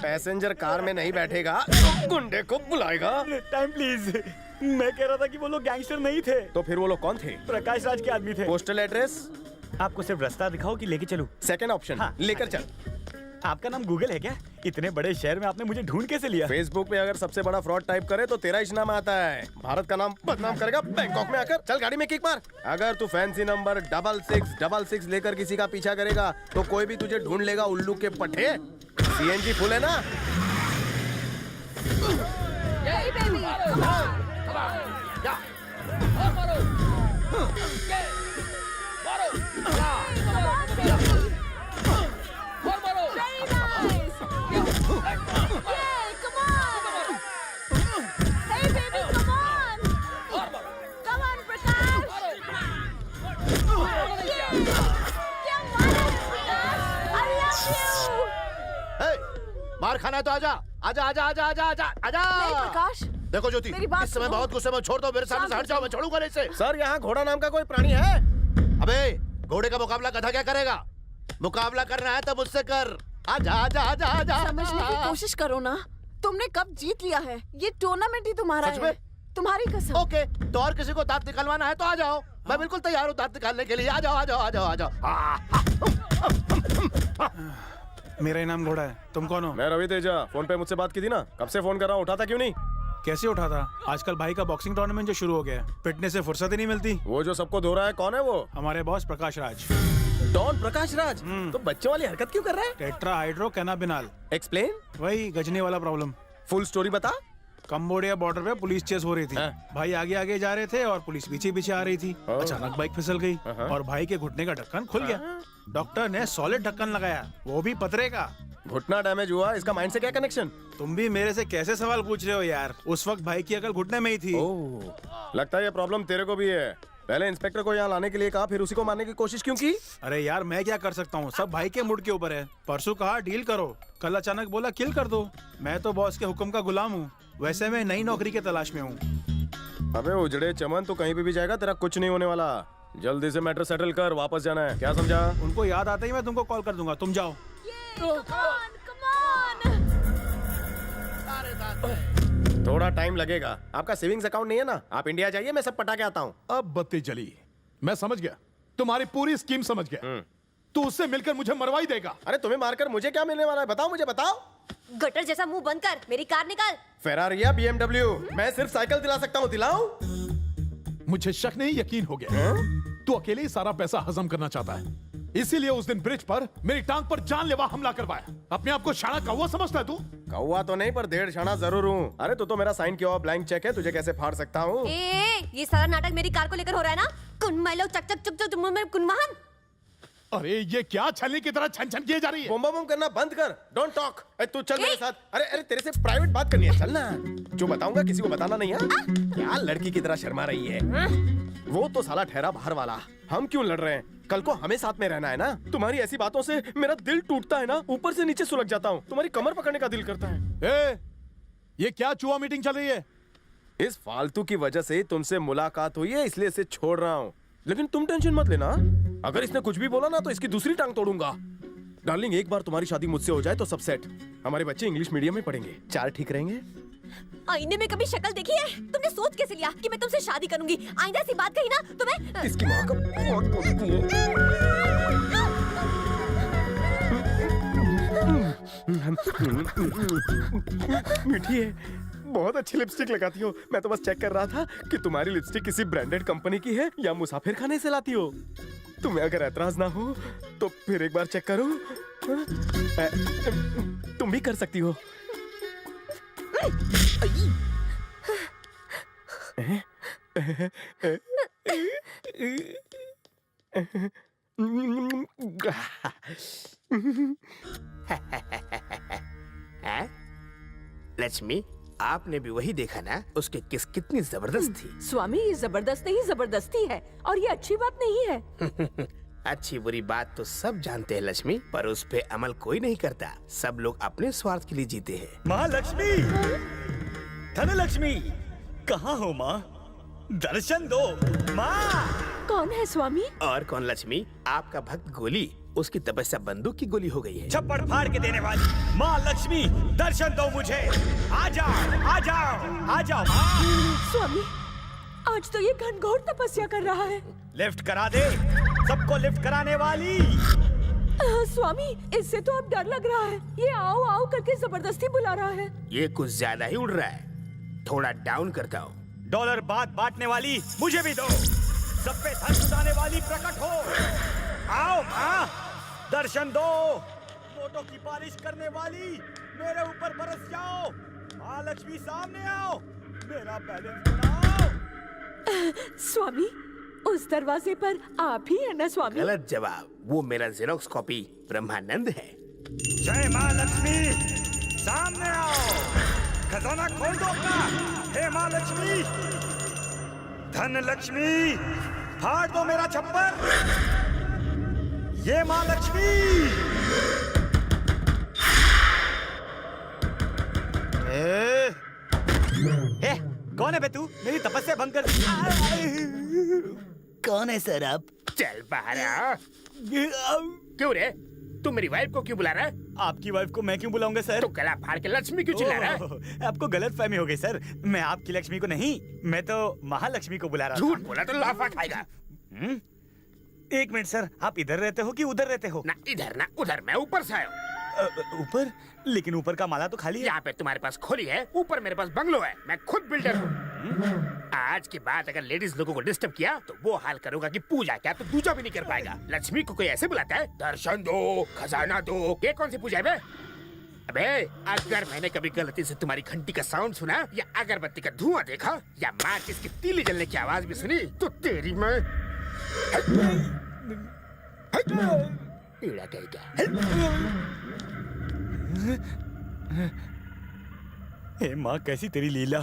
पैसेंजर कार में नहीं बैठेगा, गुंडे को बुलाएगा। Time please. मैं कह रहा था कि वो लोग गैंगस्टर नहीं थे। तो फिर वो लोग कौन थे? प्रकाश राज के आदमी थे। Postal address? आपको सिर्फ रास्ता दिखाओ कि लेके चलूं? Second option. हाँ, लेकर चल। आपका नाम गूगल है क्या? इतने बड़े शहर में आपने मुझे ढूंढ कैसे लिया? फेसबुक पे अगर सबसे बड़ा फ्रॉड टाइप करे तो तेरा ही नाम आता है। भारत का नाम बदनाम करेगा बैंकॉक में आकर। चल गाड़ी में किक मार। अगर तू फैंसी नंबर 6666 लेकर किसी का पीछा करेगा तो कोई भी तुझे ढूंढ लेगा उल्लू के पट्टे। CNG फुल है ना? मार खाना है तो आजा। नहीं प्रकाश, देखो ज्योति, मेरी बात इस समय सुनो। बहुत गुस्से में, छोड़ दो, मेरे सामने से हट जाओ, मैं छोड़ूंगा नहीं इसे। सर यहाँ घोड़ा नाम का कोई प्राणी है? अबे घोड़े का मुकाबला गधा क्या करेगा? मुकाबला करना है तो मुझसे कर। आजा आजा आजा आजा। समझने की कोशिश करो ना, तुमने कब जीत लिया है? ये टूर्नामेंट ही तुम्हारा सच है। में? तुम्हारी कसम। ओके, तो और किसी को दांत निकलवाना है तो आ जाओ, मैं बिल्कुल तैयार हूँ दांत निकालने के लिए। आ जाओ आ जाओ आ जाओ आ जाओ। मेरा इनाम घोड़ा है। तुम कौन हो? मैं रवि तेजा। फोन पे मुझसे बात की थी ना, कब से फोन कर रहा हूँ, उठाता क्यों नहीं? कैसे उठा था? आजकल भाई का बॉक्सिंग टूर्नामेंट जो शुरू हो गया है, पिटने से फुर्सत ही नहीं मिलती। वो जो सबको धो रहा है कौन है वो? हमारे बॉस प्रकाश राज। डॉन प्रकाश राज? तो बच्चों वाली हरकत क्यों कर रहा है? Tetrahydrocannabinol. एक्सप्लेन। वही गजनी वाला प्रॉब्लम। फुल स्टोरी बता। कंबोडिया बॉर्डर पे पुलिस चेस हो रही थी। भाई आगे आगे जा रहे थे और पुलिस पीछे पीछे आ रही थी। अचानक बाइक फिसल गई और भाई के घुटने का ढक्कन खुल गया। डॉक्टर ने सॉलिड ढक्कन लगाया, वो भी पतरे का। घुटना डैमेज हुआ, इसका माइंड से क्या कनेक्शन? तुम भी मेरे से कैसे सवाल पूछ रहे हो यार? उस वक्त भाई की अकल घुटने में ही थी। लगता है ये प्रॉब्लम तेरे को भी है। पहले इंस्पेक्टर को यहाँ लाने के लिए कहा, फिर उसी को मारने की कोशिश क्यों की? अरे यार मैं क्या कर सकता हूँ, सब भाई के मूड के ऊपर है। परसों कहा डील करो, कल अचानक बोला किल कर दो। मैं तो बॉस के हुक्म का गुलाम हूँ। वैसे मैं नई नौकरी के तलाश में हूँ। अबे उजड़े चमन, तो कहीं भी जाएगा तेरा कुछ नहीं होने वाला। जल्दी से मैटर सेटल कर, वापस जाना है, क्या समझा? उनको याद आते ही मैं तुमको कॉल कर दूंगा, तुम जाओ। थोड़ा टाइम लगेगा, आपका सेविंग्स अकाउंट नहीं है ना? आप इंडिया जाइए, मैं सब पटा के आता हूँ। अब बत्ती जली। मैं समझ गया, तुम्हारी पूरी स्कीम समझ गया। तू उससे मिलकर मुझे मरवाई देगा। अरे तुम्हें मारकर मुझे क्या मिलने वाला है? बताओ मुझे, बताओ। गटर जैसा मुंह बंद कर, मेरी कार निकाल। फेरारी या BMW? मैं सिर्फ साइकिल दिला सकता हूँ, दिलाऊं? मुझे शक नहीं, यकीन हो गया। तू अकेले ही सारा पैसा हजम करना चाहता है, इसीलिए उस दिन ब्रिज पर मेरी टांग पर जानलेवा हमला करवाया। अपने आप को शाना कौवा समझता है तू? कौवा तो नहीं, पर डेढ़ शाना जरूर हूँ। अरे तो मेरा साइन किया हुआ ब्लैंक चेक है, तुझे कैसे फाड़ सकता हूँ? ये सारा नाटक मेरी कार को लेकर हो रहा है ना? कुनमैलो चक चक चक चक में कुनवाहन। अरे ये क्या छलनी की तरह छन छन किए जा रही है? बम बम करना बंद कर, डोंट टॉक। तू चल मेरे साथ। अरे अरे तेरे से प्राइवेट बात करनी है, चल ना। जो बताऊंगा किसी को बताना नहीं है। क्या लड़की की तरह शर्मा रही है? वो तो साला ठहरा बाहर वाला, हम क्यों लड़ रहे हैं? कल को हमें साथ में रहना है ना। तुम्हारी ऐसी बातों से मेरा दिल टूटता है ना, ऊपर से नीचे सुलग जाता हूँ। तुम्हारी कमर पकड़ने का दिल करता है। ये क्या चुआ मीटिंग चल रही है? इस फालतू की वजह से तुमसे मुलाकात हुई है, इसलिए इसे छोड़ रहा हूँ। लेकिन तुम टेंशन मत लेना, अगर इसने कुछ भी बोला ना तो इसकी दूसरी टांग तोड़ूंगा। डार्लिंग, एक बार तुम्हारी शादी मुझसे हो जाए तो सब सेट। हमारे बच्चे इंग्लिश मीडियम में पढ़ेंगे, 4 ठीक रहेंगे। आईने में कभी शक्ल देखी है? तुमने सोच कैसे लिया कि मैं तुमसे शादी करूंगी? आइंदा सी बात कही ना तुम्हें। इसकी माँ का बहुत बोलती है। मीठी है, बहुत अच्छी लिपस्टिक लगाती हो। मैं तो बस चेक कर रहा था कि तुम्हारी लिपस्टिक किसी ब्रांडेड कंपनी की है या मुसाफिर खाने से लाती हो। तुम्हें अगर ऐतराज ना हो तो फिर एक बार चेक करो। तुम भी कर सकती हो। लक्ष्मी, आपने भी वही देखा ना, उसकी किस कितनी जबरदस्त थी। स्वामी, ये जबरदस्त नहीं जबरदस्ती है, और ये अच्छी बात नहीं है। अच्छी बुरी बात तो सब जानते हैं लक्ष्मी, पर उस पे अमल कोई नहीं करता। सब लोग अपने स्वार्थ के लिए जीते हैं। माँ लक्ष्मी, धनलक्ष्मी, कहाँ हो माँ? दर्शन दो माँ। कौन है स्वामी? और कौन लक्ष्मी, आपका भक्त गोली। उसकी तपस्या बंदूक की गोली हो गई है। छप्पड़ फाड़ के देने वाली माँ लक्ष्मी, दर्शन दो मुझे। आ जाओ आ जाओ आ जाओ माँ। स्वामी, आज तो ये घनघोर तपस्या कर रहा है। लिफ्ट करा दे, सबको लिफ्ट कराने वाली। स्वामी, इससे तो अब डर लग रहा है। ये आओ आओ करके जबरदस्ती बुला रहा है। ये कुछ ज्यादा ही उड़ रहा है, थोड़ा डाउन करता हूँ। डॉलर बात बांटने वाली मुझे भी दो। सब पे धन जुटाने वाली प्रकट हो। आओ माँ, दर्शन दो। नोटों की बारिश करने वाली मेरे ऊपर बरस जाओ। माँ लक्ष्मी सामने आओ, मेरा बैलेंस बनाओ। स्वामी, उस दरवाजे पर आप ही है ना स्वामी? गलत जवाब, वो मेरा जेरोक्स कॉपी ब्रह्मानंद है। जय माँ लक्ष्मी, सामने आओ। खजाना खोल दो अपना। हे माँ लक्ष्मी, धन लक्ष्मी, फाड़ दो मेरा छप्पर। ये माँ लक्ष्मी। ए, कौन है बे तू? मेरी तपस्या भंग कर कौन है सर आप? चल बाहर आ। क्यों रे? तू मेरी वाइफ को क्यों बुला रहा है? आपकी वाइफ को मैं क्यों बुलाऊंगा सर? तो गला फाड़ के लक्ष्मी क्यों चिल्ला रहा है? आपको गलत फहमी हो गई सर। मैं आपकी लक्ष्मी को नहीं, मैं तो महालक्ष्मी को बुला रहा था। झूठ बोला तो लाफा खाएगा। एक मिनट सर, आप इधर रहते हो कि उधर रहते हो? ना इधर ना उधर, मैं ऊपर से आया हूँ। ऊपर? लेकिन ऊपर का माला तो खाली है। यहाँ पे तुम्हारे पास खोली है, ऊपर मेरे पास बंगलो है। मैं खुद बिल्डर हूँ। आज के बाद अगर लेडीज लोगों को डिस्टर्ब किया तो वो हाल करूंगा कि पूजा क्या तो दूजा भी नहीं कर पाएगा। लक्ष्मी को कोई ऐसे बुलाता है, दर्शन दो, खजाना दो। ये कौन सी पूजा है बे? अबे अगर मैंने कभी गलती से तुम्हारी घंटी का साउंड सुना या अगरबत्ती का धुआं देखा या माचिस की तीली जलने की आवाज भी सुनी तो तेरी मैं पीड़ा हे माँ, कैसी तेरी लीला।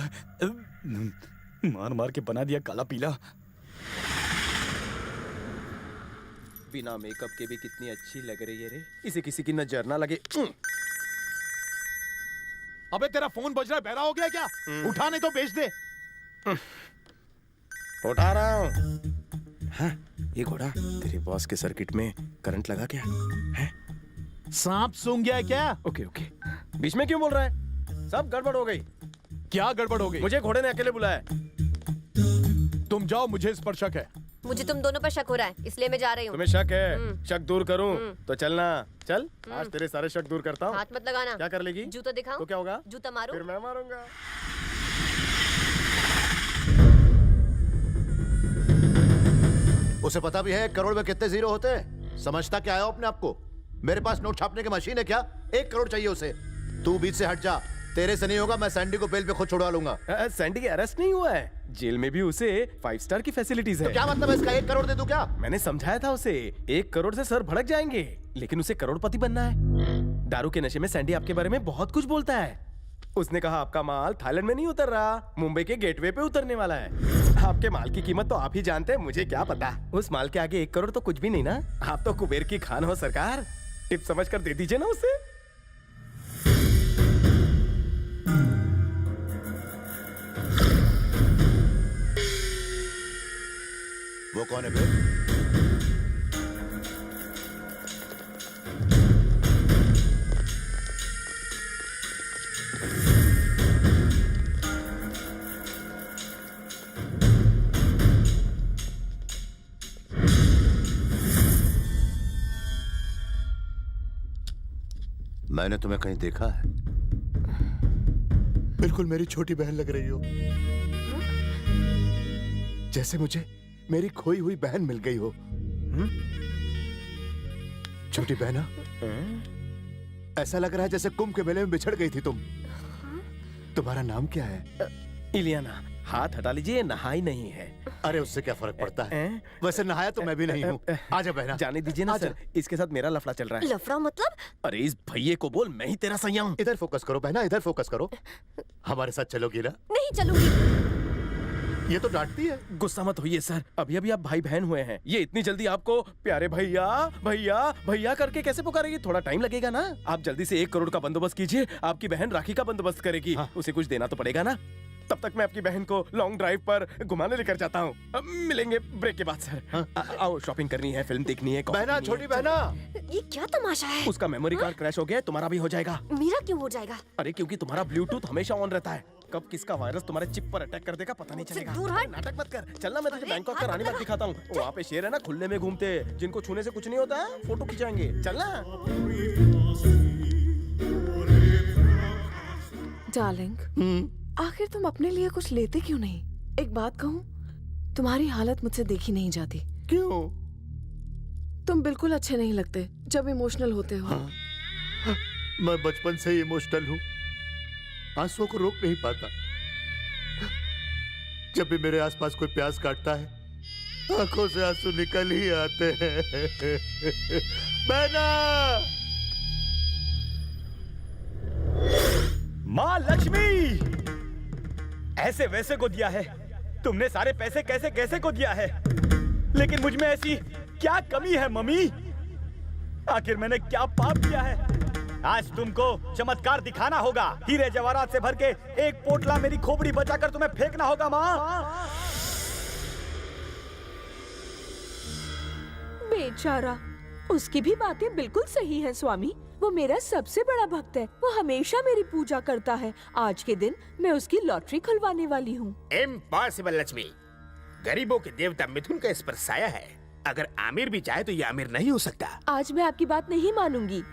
मार मार के बना दिया काला पीला। बिना मेकअप के भी कितनी अच्छी लग रही है रे। इसे किसी की नजर ना लगे। अबे तेरा फोन बज रहा है, बहरा हो गया क्या? उठा नहीं तो बेच दे। उठा रहा हूँ। हाँ, ये घोड़ा तेरे बॉस के सर्किट में करंट लगा क्या है? सांप सूंघ गया है क्या? ओके ओके, बीच में क्यों बोल रहा है? सब गड़बड़ हो गई। क्या गड़बड़ हो गई? मुझे घोड़े ने अकेले बुलाया। तुम जाओ, मुझे इस पर शक है। मुझे तुम दोनों पर शक हो रहा है, इसलिए मैं जा रही हूँ। तुम्हें शक है? शक दूर करूं तो चलना। चल, आज तेरे सारे शक दूर करता हूँ। हाथ मत लगाना। क्या कर लेगी? जूता दिखाओ। तो क्या होगा? जूता मारो। फिर मैं मारूंगा। उसे पता भी है 1 करोड़ में कितने जीरो होते हैं? समझता क्या है अपने आप को? मेरे पास नोट छापने की मशीन है क्या? 1 करोड़ चाहिए उसे। तू बीच से हट जा, तेरे से नहीं होगा। मैं सैंडी को बेल पे खुद छुड़वा लूंगा। सैंडी अरेस्ट नहीं हुआ है, जेल में भी उसे 5 स्टार की फैसिलिटीज है। तो क्या मतलब है इसका? 1 करोड़ दे दूं क्या? मैंने समझाया था उसे, 1 करोड़ से सर भड़क जाएंगे, लेकिन उसे करोड़पति बनना है। दारू के नशे में सैंडी आपके बारे में बहुत कुछ बोलता है। उसने कहा आपका माल थाईलैंड में नहीं उतर रहा, मुंबई के गेटवे पे उतरने वाला है। आपके माल की कीमत तो आप ही जानते हैं, मुझे क्या पता। उस माल के आगे 1 करोड़ तो कुछ भी नहीं ना। आप तो कुबेर की खान हो सरकार। टिप समझकर दे दीजिए ना उसे। वो कौन है बे? मैंने तुम्हें कहीं देखा है? बिल्कुल मेरी छोटी बहन लग रही हो, जैसे मुझे मेरी खोई हुई बहन मिल गई हो। छोटी बहना, ऐसा लग रहा है जैसे कुंभ के मेले में बिछड़ गई थी तुम। तुम्हारा नाम क्या है? इलियाना। हाथ हटा लीजिए, नहाई नहीं है। अरे उससे क्या फर्क पड़ता है? वैसे नहाया तो मैं भी नहीं हूँ। आजा बहना। जाने दीजिए ना सर, इसके साथ मेरा लफड़ा चल रहा है। लफड़ा मतलब? अरे इस भैये को बोल मैं ही तेरा सैया हूँ। इधर फोकस करो बहना, इधर फोकस करो। हमारे साथ चलोगी ना? नहीं चलूंगी। ये तो डांटती है। गुस्सा मत होइए सर, अभी अभी आप भाई बहन हुए हैं। ये इतनी जल्दी आपको प्यारे भैया भैया भैया करके कैसे पुकारेगी? थोड़ा टाइम लगेगा ना। आप जल्दी से 1 करोड़ का बंदोबस्त कीजिए। आपकी बहन राखी का बंदोबस्त करेगी। उसे कुछ देना तो पड़ेगा ना। तब तक मैं आपकी बहन को लॉन्ग ड्राइव पर घुमाने लेकर जाता हूँ। मिलेंगे ब्रेक के बाद सर। आओ, शॉपिंग करनी है, फिल्म देखनी है। बहना, छोटी बहना। ये क्या तमाशा है? उसका मेमोरी कार्ड क्रैश हो गया, तुम्हारा भी हो जाएगा। मेरा क्यों हो जाएगा? अरे क्योंकि तुम्हारा ब्लूटूथ हमेशा ऑन रहता है। कब किसका वायरस तुम्हारे चिप पर अटैक कर देगा पता नहीं चलेगा। दूर हट। नाटक मत कर, चलना मैं तुझे बैंकॉक का रानी बाग दिखाता हूँ। वहाँ पे शेर है ना, खुले में घूमते, जिनको छूने से कुछ नहीं होता है, फोटो खिंचाएंगे। चलना। डार्लिंग, आखिर तुम अपने लिए कुछ लेते क्यों नहीं? एक बात कहूँ, तुम्हारी हालत मुझसे देखी नहीं जाती। क्यों? तुम बिल्कुल अच्छे नहीं लगते जब इमोशनल होते हो। मैं बचपन से ही इमोशनल हूँ, आंसुओं को रोक नहीं पाता। जब भी मेरे आसपास कोई प्यास काटता है, आंखों से आंसू निकल ही आते हैं। बहना! माँ लक्ष्मी, ऐसे वैसे को दिया है तुमने, सारे पैसे कैसे कैसे को दिया है, लेकिन मुझ में ऐसी क्या कमी है मम्मी? आखिर मैंने क्या पाप किया है? आज तुमको चमत्कार दिखाना होगा। हीरे जवाहरात से भर के एक पोटला मेरी खोपड़ी बचाकर तुम्हें फेंकना होगा माँ। बेचारा, उसकी भी बातें बिल्कुल सही हैं स्वामी। वो मेरा सबसे बड़ा भक्त है, वो हमेशा मेरी पूजा करता है। आज के दिन मैं उसकी लॉटरी खुलवाने वाली हूँ। इम्पॉसिबल लक्ष्मी, गरीबों के देवता मिथुन का इस पर साया है। अगर आमिर भी चाहे तो ये आमिर नहीं हो सकता। आज मैं आपकी बात नहीं मानूंगी।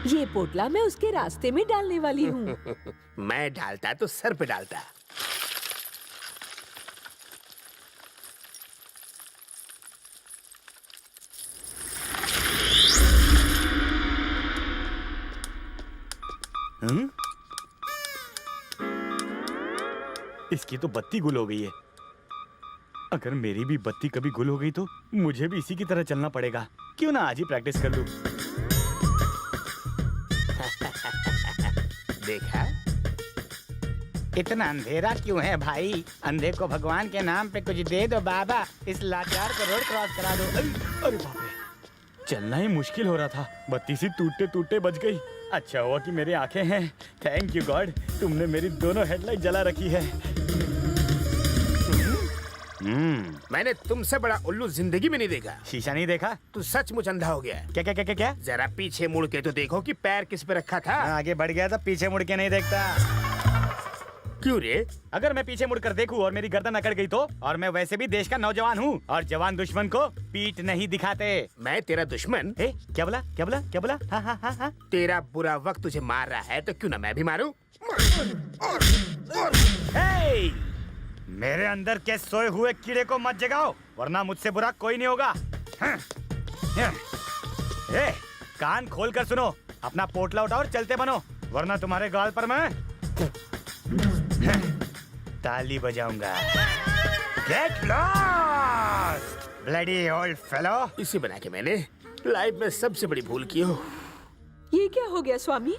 ये पोटला मैं उसके रास्ते में डालने वाली हूँ। मैं डालता तो सर पे डालता। इसकी तो बत्ती गुल हो गई है। अगर मेरी भी बत्ती कभी गुल हो गई तो मुझे भी इसी की तरह चलना पड़ेगा। क्यों ना आज ही प्रैक्टिस कर लूं। देखा, इतना अंधेरा क्यों है भाई? अंधे को भगवान के नाम पे कुछ दे दो बाबा। इस लाचार को रोड क्रॉस करा दो। अरे बाप रे, चलना ही मुश्किल हो रहा था। बत्ती सी टूटते टूटते बच गई। अच्छा हुआ कि मेरी आंखें हैं। थैंक यू गॉड, तुमने मेरी दोनों हेडलाइट जला रखी है। मैंने तुमसे बड़ा उल्लू जिंदगी में नहीं देखा। शीशा नहीं देखा? तू सचमुच अंधा हो गया। क्या क्या क्या क्या क्या? जरा पीछे मुड़ के तो देखो कि पैर किस पे रखा था। आगे बढ़ गया था, पीछे मुड़ के नहीं देखता। क्यों रे? अगर मैं पीछे मुड़कर देखूं और मेरी गर्दन अकड़ गई तो? और मैं वैसे भी देश का नौजवान हूँ और जवान दुश्मन को पीठ नहीं दिखाते। मैं तेरा दुश्मन? क्या बोला क्या बोला क्या बोला? हाँ हाँ हाँ हाँ। तेरा बुरा वक्त तुझे मार रहा है तो क्यों ना मैं भी मारूं? मेरे अंदर के सोए हुए कीड़े को मत जगाओ, वरना मुझसे बुरा कोई नहीं होगा। कान खोल कर सुनो, अपना पोटला उठाओ और चलते बनो, वरना तुम्हारे गाल पर मैं ताली बजाऊंगा। Get lost, bloody old fellow। इसी बना के मैंने लाइफ में सबसे बड़ी भूल की हो। ये क्या हो गया स्वामी?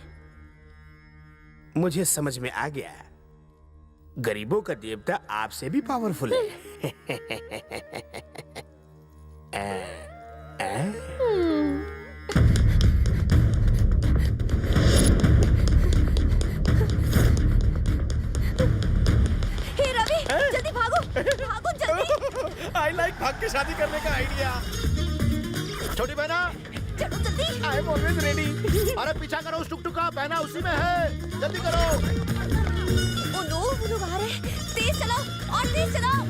मुझे समझ में आ गया, गरीबों का देवता आपसे भी पावरफुल है। हे रवि, जल्दी भागो, भागो जल्दी। आई लाइक भाग के शादी करने का आइडिया। छोटी बहना, चलो जल्दी। I am always ready. अरे पीछा करो उस टुकटुक का, बहना उसी में है, जल्दी करो। ओ नो, वो लोग आ रहे हैं। तेज चलाओ और तेज चलाओ।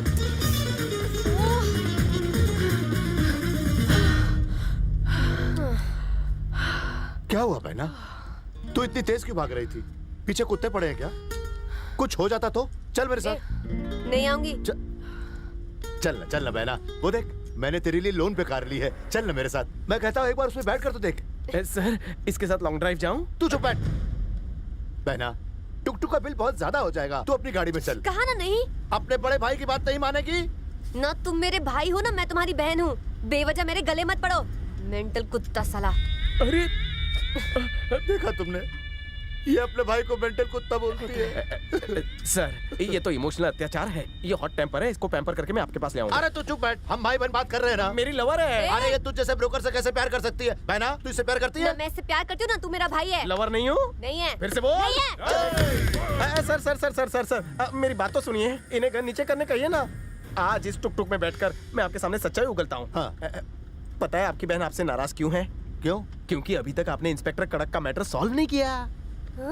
क्या हुआ बहना? तू इतनी तेज क्यों भाग रही थी? पीछे कुत्ते पड़े हैं क्या? कुछ हो जाता तो? चल मेरे साथ। नहीं आऊंगी। चल ना बहना, वो देख मैंने तेरे लिए लोन पे कार ली है। चल ना मेरे साथ। मैं कहता हूँ एक बार उसमें बैठ कर तो देख। सर, इसके साथ लॉन्ग ड्राइव जाऊं? तू चुप बैठ। बहना, टुकटुक का बिल बहुत ज्यादा हो जाएगा, तू अपनी गाड़ी में चल। कहा ना नहीं। अपने बड़े भाई की बात नहीं मानेगी? ना तुम मेरे भाई हो ना मैं तुम्हारी बहन हूँ। बेवजह मेरे गले मत पड़ो, मेंटल कुत्ता साला। अरे देखा तुमने, ये अपने भाई को मेंटल कुत्ता बोलती है। सर, ये तो इमोशनल अत्याचार है। ये हॉट टेम्पर है, इसको पैम्पर करके मैं आपके पास ले आऊंगा। अरे तू चुप बैठ, हम भाई बहन बात कर रहे हैं ना। मेरी लवर है। अरे ये तुझ जैसे ब्रोकर से कैसे प्यार कर सकती है? बहना, तू इससे प्यार करती है? ना मैं इससे प्यार करती हूँ ना तू मेरा भाई है। लवर नहीं हूँ? नहीं है। फिर से बोल। नहीं है। Sir sir sir sir sir sir, मेरी बात तो सुनिए। इन्हें घर नीचे करने कहिए ना। आज इस टुक टुक में बैठकर मैं आपके सामने सच्चाई उगलता हूँ। पता है आपकी बहन आपसे नाराज क्यों है? क्यों? क्योंकि अभी तक आपने इंस्पेक्टर कड़क का मैटर सॉल्व नहीं किया।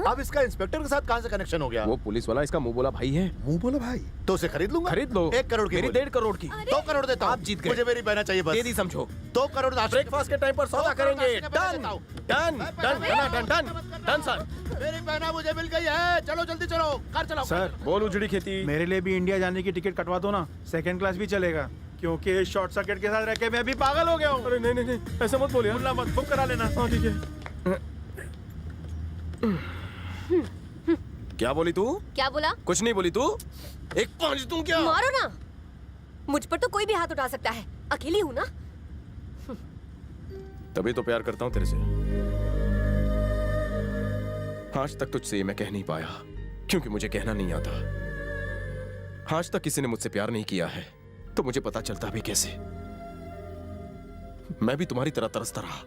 अब इसका इंस्पेक्टर के साथ कहाँ से कनेक्शन हो गया? वो पुलिस वाला इसका मुंह बोला भाई है। मुंह बोला भाई? तो उसे खरीद लूंगा। खरीद लो। 1 करोड़ की। मेरी 1.5 करोड़ की। 2 करोड़ देता हूँ। आप जीत गए। मुझे मेरी बहना चाहिए बस। दे दी समझो। 2 करोड़ ब्रेकफास्ट के टाइम पर सौदा करेंगे। Done done done done done done sir. मेरी बहना मुझे मिल गई है। चलो जल्दी चलो, कार चलाओ। सर, बोल उजड़ी खेती। मेरे लिए भी इंडिया जाने की टिकट कटवा दो ना, 2nd क्लास भी चलेगा। क्योंकि शॉर्ट सर्किट के साथ रह के मैं अभी पागल हो गया हूँ। अरे नहीं नहीं, ऐसा मत बोलिए। मत बुक करा लेना। हाँ ठीक है। क्या बोली तू? क्या बोला? कुछ नहीं बोली तू। एक पंच दूं क्या? मारो ना, मुझ पर तो कोई भी हाथ उठा सकता है, अकेली हूँ ना। तभी तो प्यार करता हूँ तेरे से। आज तक तुझसे मैं कह नहीं पाया क्योंकि मुझे कहना नहीं आता। आज तक किसी ने मुझसे प्यार नहीं किया है तो मुझे पता चलता भी कैसे। मैं भी तुम्हारी तरह तरसता रहा,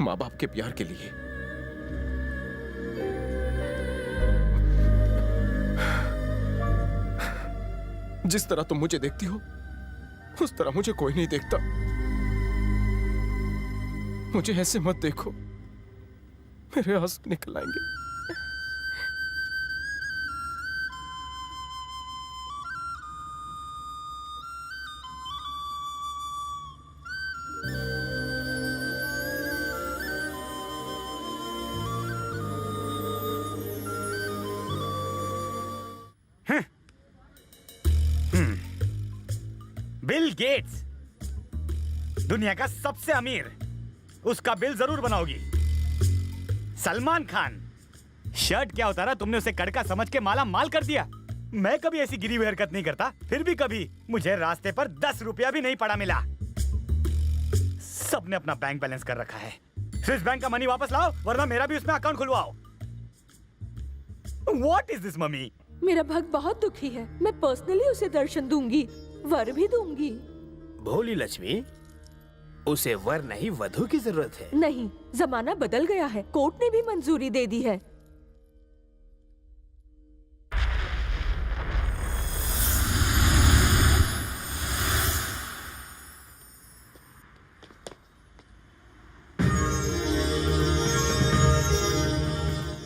माँ बाप के प्यार के लिए। जिस तरह तुम मुझे देखती हो उस तरह मुझे कोई नहीं देखता। मुझे ऐसे मत देखो, मेरे आंसू निकल आएंगे। बिल गेट्स, दुनिया का सबसे अमीर, उसका बिल जरूर बनाओगी। सलमान खान, शर्ट क्या उतारा तुमने उसे कड़का समझ के माला माल कर दिया। मैं कभी ऐसी गिरी हुई हरकत नहीं करता, फिर भी कभी मुझे रास्ते पर 10 रुपया भी नहीं पड़ा मिला। सबने अपना बैंक बैलेंस कर रखा है। स्विस बैंक का मनी वापस लाओ, वरना मेरा भी उसमें अकाउंट खुलवाओ। What is this, mummy? मेरा भक्त बहुत दुखी है। मैं पर्सनली उसे दर्शन दूंगी, वर भी दूंगी। भोली लक्ष्मी, उसे वर नहीं वधू की जरूरत है। नहीं, जमाना बदल गया है, कोर्ट ने भी मंजूरी दे दी है।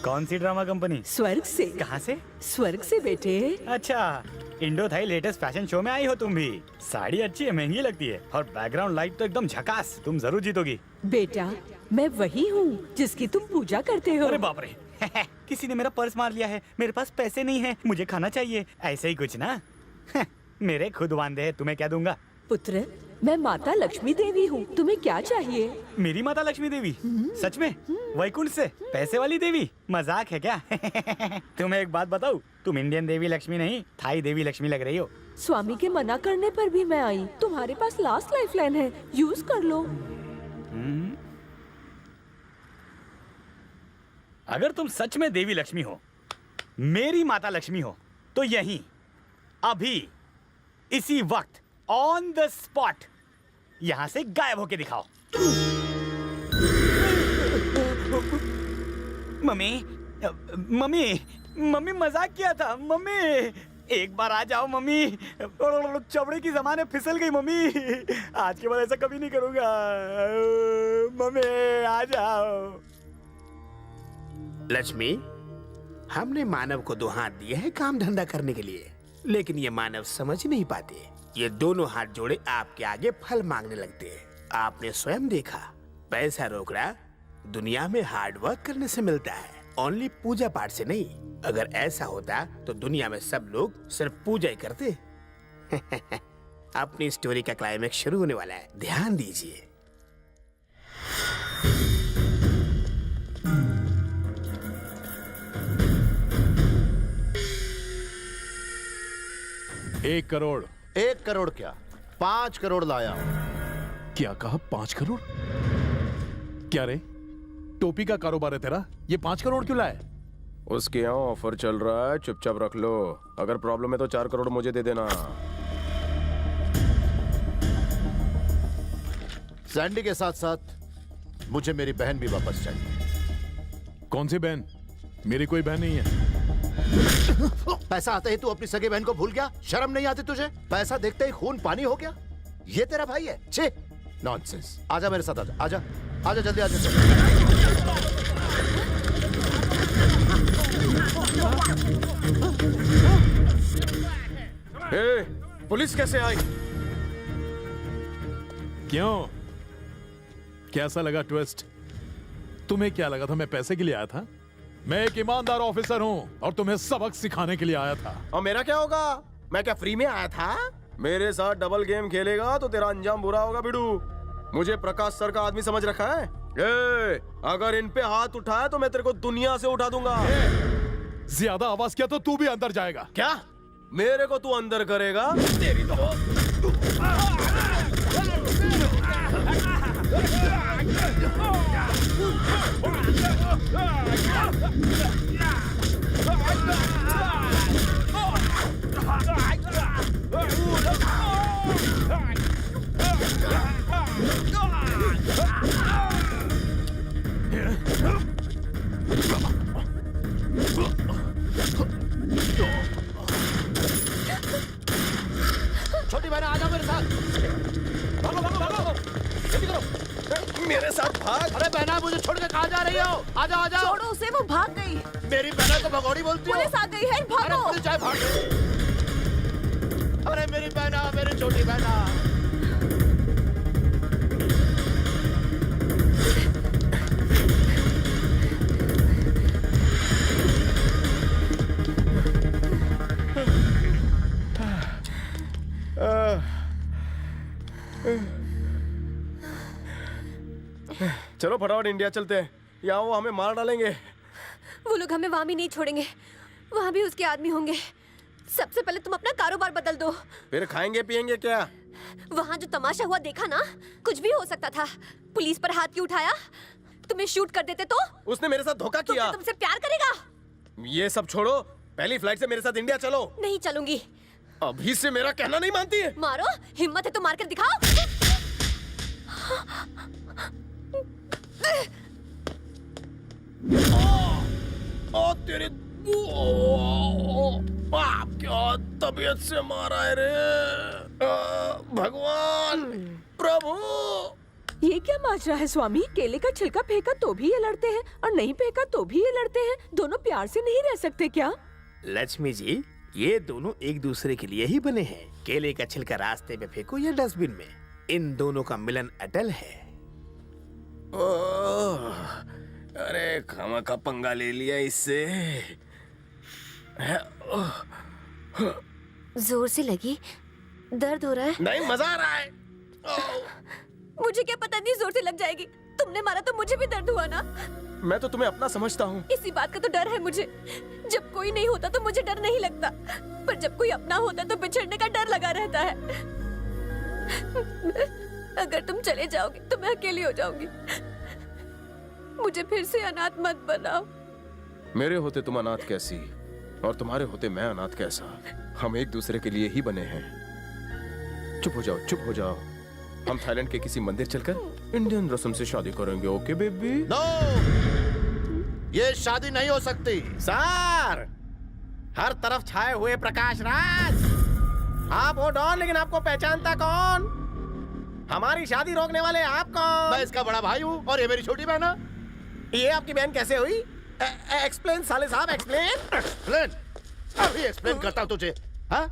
कौन सी ड्रामा कंपनी? स्वर्ग से। कहाँ से? स्वर्ग से बेटे। अच्छा, Indo Thai latest fashion show में आई हो तुम भी। साड़ी अच्छी है, महंगी लगती है, और बैकग्राउंड लाइट तो एकदम झकास। तुम जरूर जीतोगी। बेटा, मैं वही हूँ जिसकी तुम पूजा करते हो। अरे बाप रे, किसी ने मेरा पर्स मार लिया है। मेरे पास पैसे नहीं है, मुझे खाना चाहिए, ऐसे ही कुछ ना। मेरे खुद वांदे हैं, तुम्हें क्या दूंगा? पुत्र, मैं माता लक्ष्मी देवी हूँ, तुम्हें क्या चाहिए? मेरी माता लक्ष्मी देवी? सच में? वैकुंठ से? पैसे वाली देवी? मजाक है क्या? तुम्हें एक बात बताऊं, तुम इंडियन देवी लक्ष्मी नहीं, थाई देवी लक्ष्मी लग रही हो। स्वामी के मना करने पर भी मैं आई। तुम्हारे पास लास्ट लाइफलाइन है, यूज कर लो। अगर तुम सच में देवी लक्ष्मी हो, मेरी माता लक्ष्मी हो, तो यहीं अभी इसी वक्त ऑन द स्पॉट यहां से गायब होके दिखाओ। मम्मी, मम्मी, मम्मी मजाक किया था मम्मी। एक बार आ जाओ मम्मी। चमड़े की ज़बान फिसल गई मम्मी। आज के बाद ऐसा कभी नहीं करूंगा। मम्मी आ जाओ। लक्ष्मी, हमने मानव को 2 हाथ दिए हैं काम धंधा करने के लिए, लेकिन ये मानव समझ नहीं पाते। ये दोनों हाथ जोड़े आपके आगे फल मांगने लगते हैं। आपने स्वयं देखा, पैसा रोकड़ा दुनिया में हार्ड वर्क करने से मिलता है, ओनली पूजा पाठ से नहीं। अगर ऐसा होता तो दुनिया में सब लोग सिर्फ पूजा ही करते। अपनी स्टोरी का क्लाइमेक्स शुरू होने वाला है, ध्यान दीजिए। एक करोड़। 1 करोड़ क्या, 5 करोड़ लाया हूं। क्या कहा? 5 करोड़? क्या रे, टोपी का कारोबार है तेरा? ये 5 करोड़ क्यों लाए? उसके यहाँ ऑफर चल रहा है, चुपचाप रख लो। अगर प्रॉब्लम है तो 4 करोड़ मुझे दे देना। सैंडी के साथ साथ मुझे मेरी बहन भी वापस चाहिए। कौन सी बहन? मेरी कोई बहन नहीं है। पैसा आते ही तू अपनी सगी बहन को भूल गया? शर्म नहीं आती तुझे? पैसा देखते ही खून पानी हो गया। ये तेरा भाई है? छे, नॉनसेंस। आजा मेरे साथ, आजा आजा आजा, जल्दी आजा। पुलिस कैसे आई? क्यों, कैसा लगा ट्विस्ट? तुम्हें क्या लगा था मैं पैसे के लिए आया था? मैं एक ईमानदार ऑफिसर हूँ और तुम्हें सबक सिखाने के लिए आया था। और मेरा क्या होगा? मैं क्या फ्री में आया था? मेरे साथ डबल गेम खेलेगा तो तेरा अंजाम बुरा होगा बिडू। मुझे प्रकाश सर का आदमी समझ रखा है? अगर इन पे हाथ उठाया तो मैं तेरे को दुनिया से उठा दूंगा। ज्यादा आवाज किया तो तू भी अंदर जाएगा। क्या मेरे को तू अंदर करेगा? तेरी तो कहाँ जा रही हो? आ जाओ, आ जाओ। छोड़ो उसे, वो भाग गई। मेरी बहना को भगोड़ी बोलती हो? पुलिस आ गई है, भागो। अरे पुलिस जाए, भागो। अरे मेरी बहना, मेरी छोटी बहना। चलो फटाफट इंडिया चलते हैं, यहाँ वो हमें मार डालेंगे। वो लोग हमें वहाँ भी नहीं छोड़ेंगे, वहाँ भी उसके आदमी होंगे। सबसे पहले तुम अपना कारोबार बदल दो। फिर खाएंगे पिएंगे क्या? वहाँ जो तमाशा हुआ देखा ना, कुछ भी हो सकता था। पुलिस पर हाथ क्यों उठाया? तुम्हें शूट कर देते तो? उसने मेरे साथ धोखा किया। तुमसे प्यार करेगा? ये सब छोड़ो, पहली फ्लाइट से मेरे साथ इंडिया चलो। नहीं चलूंगी। अभी से मेरा कहना नहीं मानती है। मारो, हिम्मत है तो मार कर दिखाओ। ओ तेरे बाप, क्या तबीयत से मारा है रे। भगवान, प्रभु। ये क्या माजरा है स्वामी? केले का छिलका फेंका तो भी ये लड़ते हैं और नहीं फेंका तो भी ये लड़ते हैं। दोनों प्यार से नहीं रह सकते क्या? लक्ष्मी जी, ये दोनों एक दूसरे के लिए ही बने हैं। केले का छिलका रास्ते में फेंको या डस्टबिन में, इन दोनों का मिलन अटल है। अरे खामा का पंगा ले लिया इससे। जोर से लगी, दर्द हो रहा है? नहीं, मजा आ रहा है। मुझे क्या पता, नहीं जोर से लग जाएगी। तुमने मारा तो मुझे भी दर्द हुआ ना। मैं तो तुम्हें अपना समझता हूँ। इसी बात का तो डर है मुझे। जब कोई नहीं होता तो मुझे डर नहीं लगता, पर जब कोई अपना होता तो बिछड़ने का डर लगा रहता है। अगर तुम चले जाओगे तो मैं अकेली हो जाऊंगी। मुझे फिर से अनाथ मत बनाओ। मेरे होते तुम अनाथ कैसी, और तुम्हारे होते मैं अनाथ कैसा। हम एक दूसरे के लिए ही बने हैं। चुप हो जाओ, चुप हो जाओ। हम थाईलैंड के किसी मंदिर चलकर इंडियन रस्म से शादी करेंगे। Okay baby? नो, ये शादी नहीं हो सकती। सर, हर तरफ छाए हुए प्रकाश राज। आप हो डॉन, लेकिन आपको पहचानता कौन? हमारी शादी रोकने वाले आप कौन? मैं इसका बड़ा भाई हूँ और ये मेरी छोटी बहन है। ये आपकी बहन कैसे हुई? एक्सप्लेन साले साहब, एक्सप्लेन। एक्सप्लेन? अभी एक्सप्लेन करता हूँ तुझे। हाँ,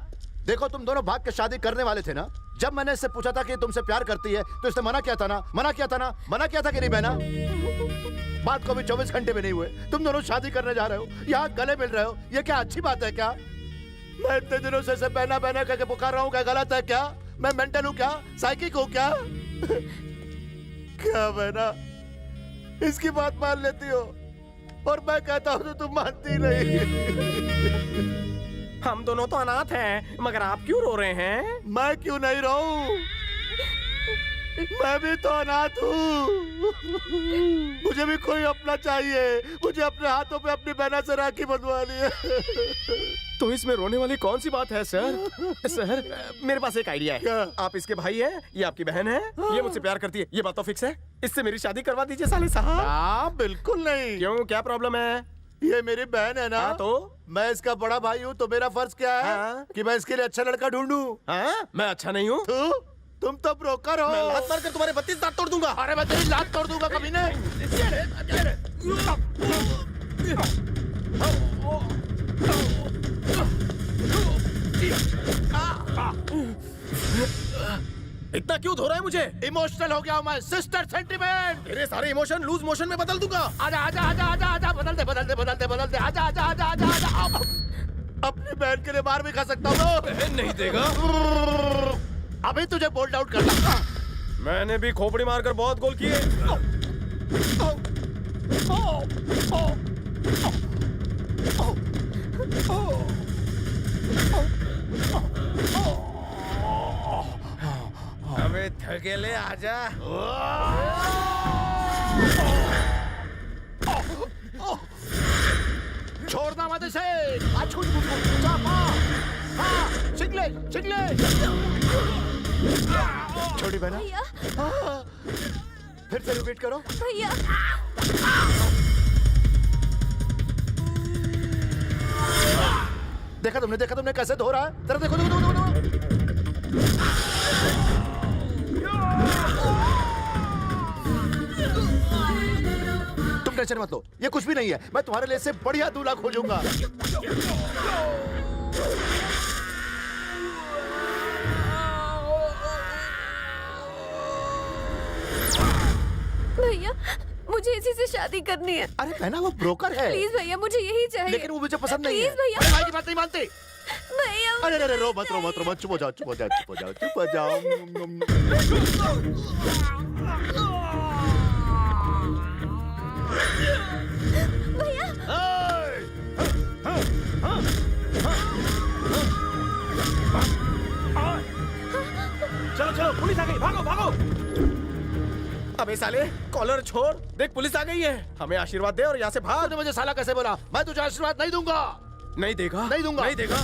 देखो तुम दोनों भाग के शादी करने वाले थे ना। जब मैंने इससे पूछा था कि तुमसे प्यार करती है तो इसने मना किया था ना, मना किया था ना, मना किया था कि नहीं बहना? बात को भी 24 घंटे में नहीं हुए, तुम दोनों शादी करने जा रहे हो, यहाँ गले मिल रहे हो। ये क्या अच्छी बात है क्या? मैं इतने दिनों से इसे बहना बहना करके पुकार रहा हूँ, क्या गलत है क्या? मैं मेंटल हूँ क्या? साइकिक हूँ क्या? क्या बहना, इसकी बात मान लेती हो और मैं कहता हूँ तो तुम मानती नहीं। हम दोनों तो अनाथ हैं, मगर आप क्यों रो रहे हैं? मैं क्यों नहीं रोऊं? मैं भी तो अनाथ हूँ। मुझे भी कोई अपना चाहिए। मुझे अपने हाथों पे अपनी बहना से राखी बंधवानी है। तो इसमें रोने वाली कौन सी बात है सर? सर, मेरे पास एक आइडिया है। आप इसके भाई हैं, ये आपकी बहन है, ये मुझसे प्यार करती है, ये बात तो फिक्स है। इससे मेरी शादी करवा दीजिए साले साहब। हाँ, बिल्कुल नहीं। क्यों, क्या प्रॉब्लम है? ये मेरी बहन है ना। हाँ, तो मैं इसका बड़ा भाई हूँ, तो मेरा फर्ज क्या है? हाँ? कि मैं इसके लिए अच्छा लड़का ढूंढूं। हाँ? मैं अच्छा नहीं हूँ? तुम तो ब्रोकर हो। मैं लात मार कर तुम्हारे 32 दांत तोड़ दूंगा। अरे मैं तेरी लात तोड़ दूंगा कभी नहीं। इतना क्यों धो रहा है मुझे? इमोशनल हो गया हूँ मैं। Sister sentiment. तेरे सारे इमोशन लूज मोशन में बदल दूंगा। आजा आजा आजा आजा आजा, बदल दे बदल दे बदल दे बदल दे। आजा आजा आजा आजा आजा। अपनी बहन के लिए मार भी खा सकता हूँ। बहन नहीं देगा। अभी तुझे बोल्ड आउट करना। मैंने भी खोपड़ी मारकर बहुत गोल किए। अबे थकेले आजा। छोड़ना मत इसे। चिंगले चिंगले। छोटी बहना, फिर से रिपीट करो। भैया, देखा तुमने कैसे धो रहा है? जरा देखो देखो देखो देखो। तुम तुम टेंशन मत लो, ये कुछ भी नहीं है। मैं तुम्हारे लिए से बढ़िया दूल्हा खोजूंगा। भैया मुझे इसी से शादी करनी है। अरे बहना वो ब्रोकर है। प्लीज भैया मुझे यही चाहिए। लेकिन वो मुझे पसंद नहीं है। प्लीज भैया। अरे भाई की बात नहीं मानते। भैया अरे अरे रो मत रो मत रो मत, चुप हो जाओ चुप हो जाओ चुप हो जाओ चुप हो जाओ। भैया चलो चलो, पुलिस आ गई, भागो भागो। अबे साले, कॉलर छोड़, देख पुलिस आ गई है। हमें आशीर्वाद दे और यहाँ से भाग। तूने मुझे साला कैसे बोला? मैं तुझे आशीर्वाद नहीं दूंगा। नहीं देगा, नहीं दूंगा, नहीं देगा।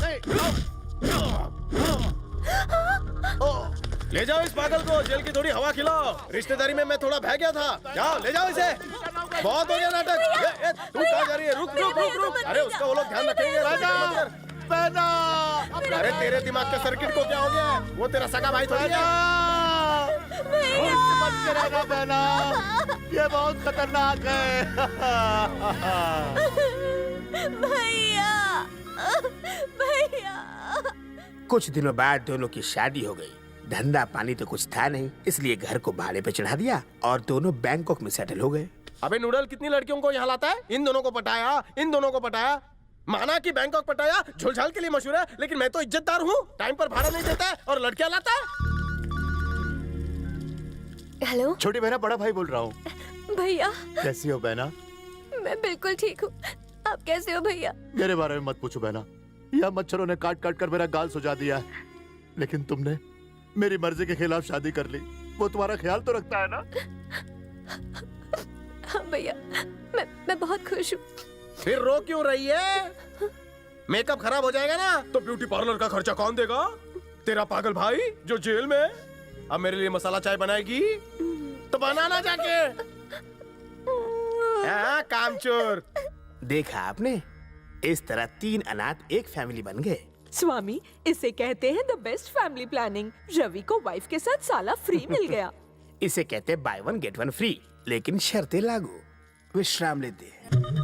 ले जाओ इस पागल को, जेल की थोड़ी हवा खिलाओ। रिश्तेदारी में मैं थोड़ा बह गया था। जाओ ले जाओ इसे। बहुत हो गया नाटक। तू कहाँ जा रही है? रुक रुक रुक रुक। अरे उसका वो लोग ध्यान रखेंगे। अरे तेरे दिमाग के सर्किट को क्या हो गया? वो तेरा सगा भाई थोड़ी है। बच के रहना बहना, ये बहुत खतरनाक है। भैया भैया। कुछ दिनों बाद दोनों की शादी हो गई। धंधा पानी तो कुछ था नहीं, इसलिए घर को भाड़े पे चढ़ा दिया और दोनों बैंकॉक में सेटल हो गए। अबे नूडल कितनी लड़कियों को यहाँ लाता है? इन दोनों को पटाया, इन दोनों को पटाया। माना कि बैंकॉक पटाया झुलझाल के लिए मशहूर है, लेकिन मैं तो इज्जतदार हूँ। टाइम पर भाड़ा नहीं देता है और लड़कियाँ लाता है। हेलो छोटी बहना, बड़ा भाई बोल रहा हूँ। भैया कैसी हो बहना? मैं बिल्कुल ठीक हूँ। आप कैसे हो भैया? मेरे बारे में मत पूछो बहना, यह मच्छरों ने काट काट कर मेरा गाल सुझा दिया है। लेकिन तुमने मेरी मर्जी के खिलाफ शादी कर ली। वो तुम्हारा ख्याल तो रखता है ना? हाँ भैया, मैं बहुत खुश हूँ। फिर रो क्यों रही है? मेकअप खराब हो जाएगा ना तो ब्यूटी पार्लर का खर्चा कौन देगा? तेरा पागल भाई जो जेल में। अब मेरे लिए मसाला चाय बनाएगी तो बनाना जाके। हाँ, कामचोर। देखा आपने, इस तरह 3 अनाथ एक फैमिली बन गए। स्वामी, इसे कहते हैं the best family planning. Ravi को वाइफ के साथ साला फ्री मिल गया। इसे कहते बाय 1 गेट 1 फ्री, लेकिन शर्तें लागू। विश्राम लेते हैं।